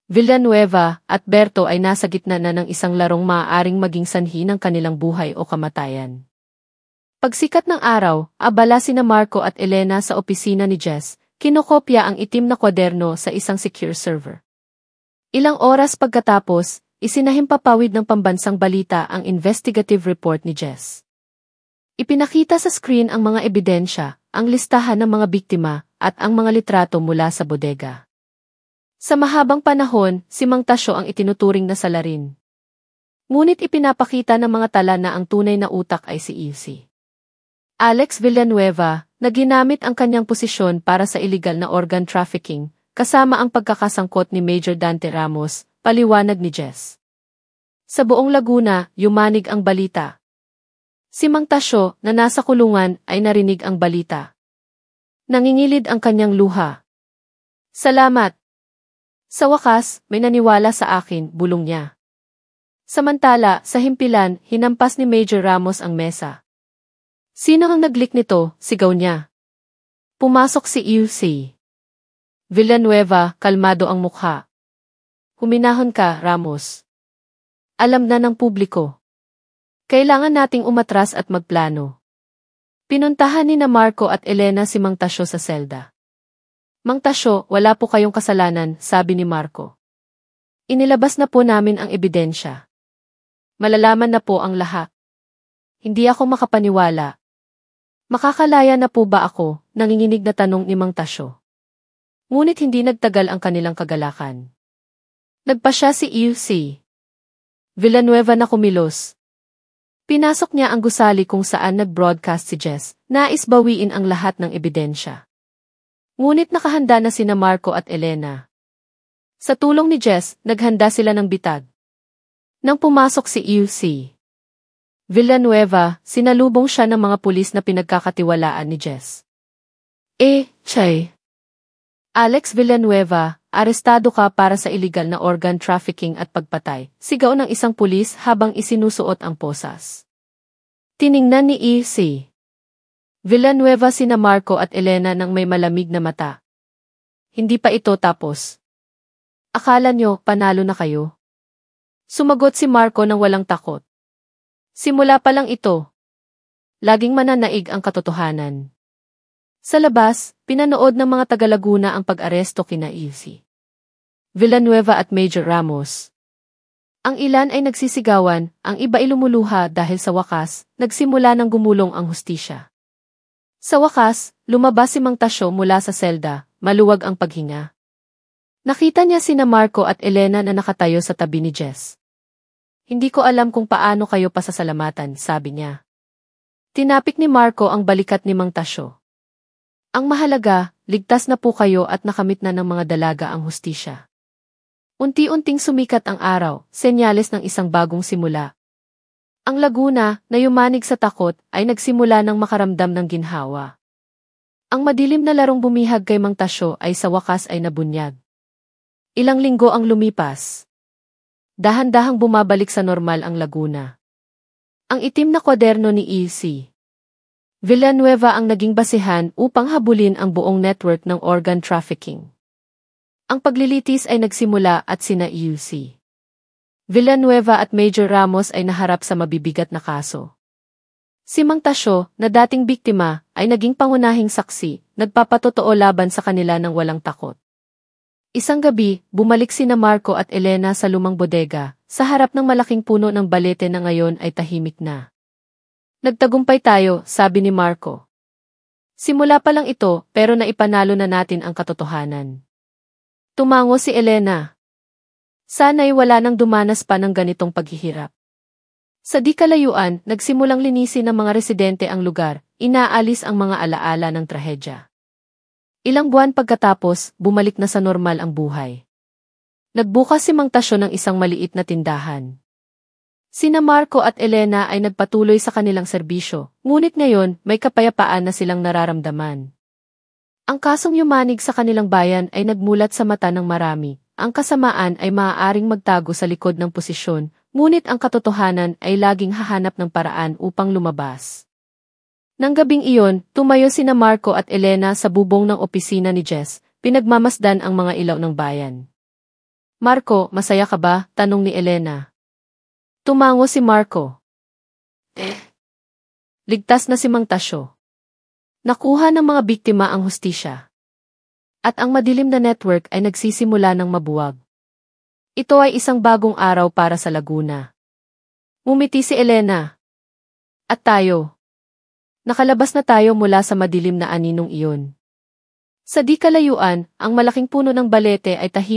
Villanueva at Berto ay nasa gitna na ng isang larong maaaring maging sanhi ng kanilang buhay o kamatayan. Pagsikat ng araw, abala sina Marco at Elena sa opisina ni Jess, kinokopya ang itim na kwaderno sa isang secure server. Ilang oras pagkatapos, isinahimpapawid ng pambansang balita ang investigative report ni Jess. Ipinakita sa screen ang mga ebidensya, ang listahan ng mga biktima, at ang mga litrato mula sa bodega. Sa mahabang panahon, si Mang Tasyo ang itinuturing na salarin. Ngunit ipinapakita ng mga tala na ang tunay na utak ay si Ilse. Alex Villanueva, na ginamit ang kanyang posisyon para sa illegal na organ trafficking, kasama ang pagkakasangkot ni Major Dante Ramos, paliwanag ni Jess. Sa buong Laguna, yumanig ang balita. Si Mang Tasyo, na nasa kulungan, ay narinig ang balita. Nangingilid ang kanyang luha. Salamat. Sa wakas, may naniwala sa akin, bulong niya. Samantala, sa himpilan, hinampas ni Major Ramos ang mesa. Sino ang naglik nito? Sigaw niya. Pumasok si Ilse. Villanueva, kalmado ang mukha. Huminahon ka, Ramos. Alam na ng publiko. Kailangan nating umatras at magplano. Pinuntahan ni na Marco at Elena si Mang Tasyo sa selda. Mang Tasyo, wala po kayong kasalanan, sabi ni Marco. Inilabas na po namin ang ebidensya. Malalaman na po ang lahat. Hindi ako makapaniwala. Makakalaya na po ba ako? Nanginginig na tanong ni Mang Tasyo. Ngunit hindi nagtagal ang kanilang kagalakan. Nagpasya si Ilse. Villanueva na kumilos. Pinasok niya ang gusali kung saan nag-broadcast si Jess, nais bawiin ang lahat ng ebidensya. Ngunit nakahanda na sina Marco at Elena. Sa tulong ni Jess, naghanda sila ng bitag. Nang pumasok si Ilse Villanueva, sinalubong siya ng mga pulis na pinagkakatiwalaan ni Jess. Chay. Alex Villanueva, arestado ka para sa illegal na organ trafficking at pagpatay, sigaw ng isang pulis habang isinusuot ang posas. Tiningnan ni Ilse Villanueva sina Marco at Elena ng may malamig na mata. Hindi pa ito tapos. Akala nyo, panalo na kayo? Sumagot si Marco ng walang takot. Simula pa lang ito. Laging mananaig ang katotohanan. Sa labas, pinanood ng mga taga-Laguna ang pag-aresto kina Ilse Villanueva at Major Ramos. Ang ilan ay nagsisigawan, ang iba ay lumuluha dahil sa wakas, nagsimula ng gumulong ang hustisya. Sa wakas, lumabas si Mang Tasyo mula sa selda, maluwag ang paghinga. Nakita niya sina Marco at Elena na nakatayo sa tabi ni Jess. Hindi ko alam kung paano kayo pasasalamatan, sabi niya. Tinapik ni Marco ang balikat ni Mang Tasyo. Ang mahalaga, ligtas na po kayo at nakamit na ng mga dalaga ang hustisya. Unti-unting sumikat ang araw, senyales ng isang bagong simula. Ang Laguna, na yumanig sa takot, ay nagsimula ng makaramdam ng ginhawa. Ang madilim na larong bumihag kay Mang Tasyo ay sa wakas ay nabunyag. Ilang linggo ang lumipas. Dahan-dahang bumabalik sa normal ang Laguna. Ang itim na kwaderno ni E.C. Villanueva ang naging basehan upang habulin ang buong network ng organ trafficking. Ang paglilitis ay nagsimula at sina E.C. Villanueva at Major Ramos ay naharap sa mabibigat na kaso. Si Mang Tasyo, na dating biktima, ay naging pangunahing saksi, nagpapatotoo laban sa kanila ng walang takot. Isang gabi, bumalik sina Marco at Elena sa lumang bodega, sa harap ng malaking puno ng balete na ngayon ay tahimik na. Nagtagumpay tayo, sabi ni Marco. Simula pa lang ito, pero naipanalo na natin ang katotohanan. Tumango si Elena. Sana'y wala nang dumanas pa ng ganitong paghihirap. Sa di kalayuan, nagsimulang linisin ng mga residente ang lugar, inaalis ang mga alaala ng trahedya. Ilang buwan pagkatapos, bumalik na sa normal ang buhay. Nagbukas si Mang Tasyo ng isang maliit na tindahan. Sina Marco at Elena ay nagpatuloy sa kanilang serbisyo, ngunit ngayon may kapayapaan na silang nararamdaman. Ang kasong yumanig sa kanilang bayan ay nagmulat sa mata ng marami. Ang kasamaan ay maaaring magtago sa likod ng posisyon, ngunit ang katotohanan ay laging hahanap ng paraan upang lumabas. Nang gabing iyon, tumayo sina Marco at Elena sa bubong ng opisina ni Jess, pinagmamasdan ang mga ilaw ng bayan. Marco, masaya ka ba? Tanong ni Elena. Tumango si Marco. Ligtas na si Mang Tasyo. Nakuha ng mga biktima ang hustisya. At ang madilim na network ay nagsisimula ng mabuwag. Ito ay isang bagong araw para sa Laguna. Ngumiti si Elena. At tayo. Nakalabas na tayo mula sa madilim na aninong iyon. Sa di kalayuan, ang malaking puno ng balete ay tahimik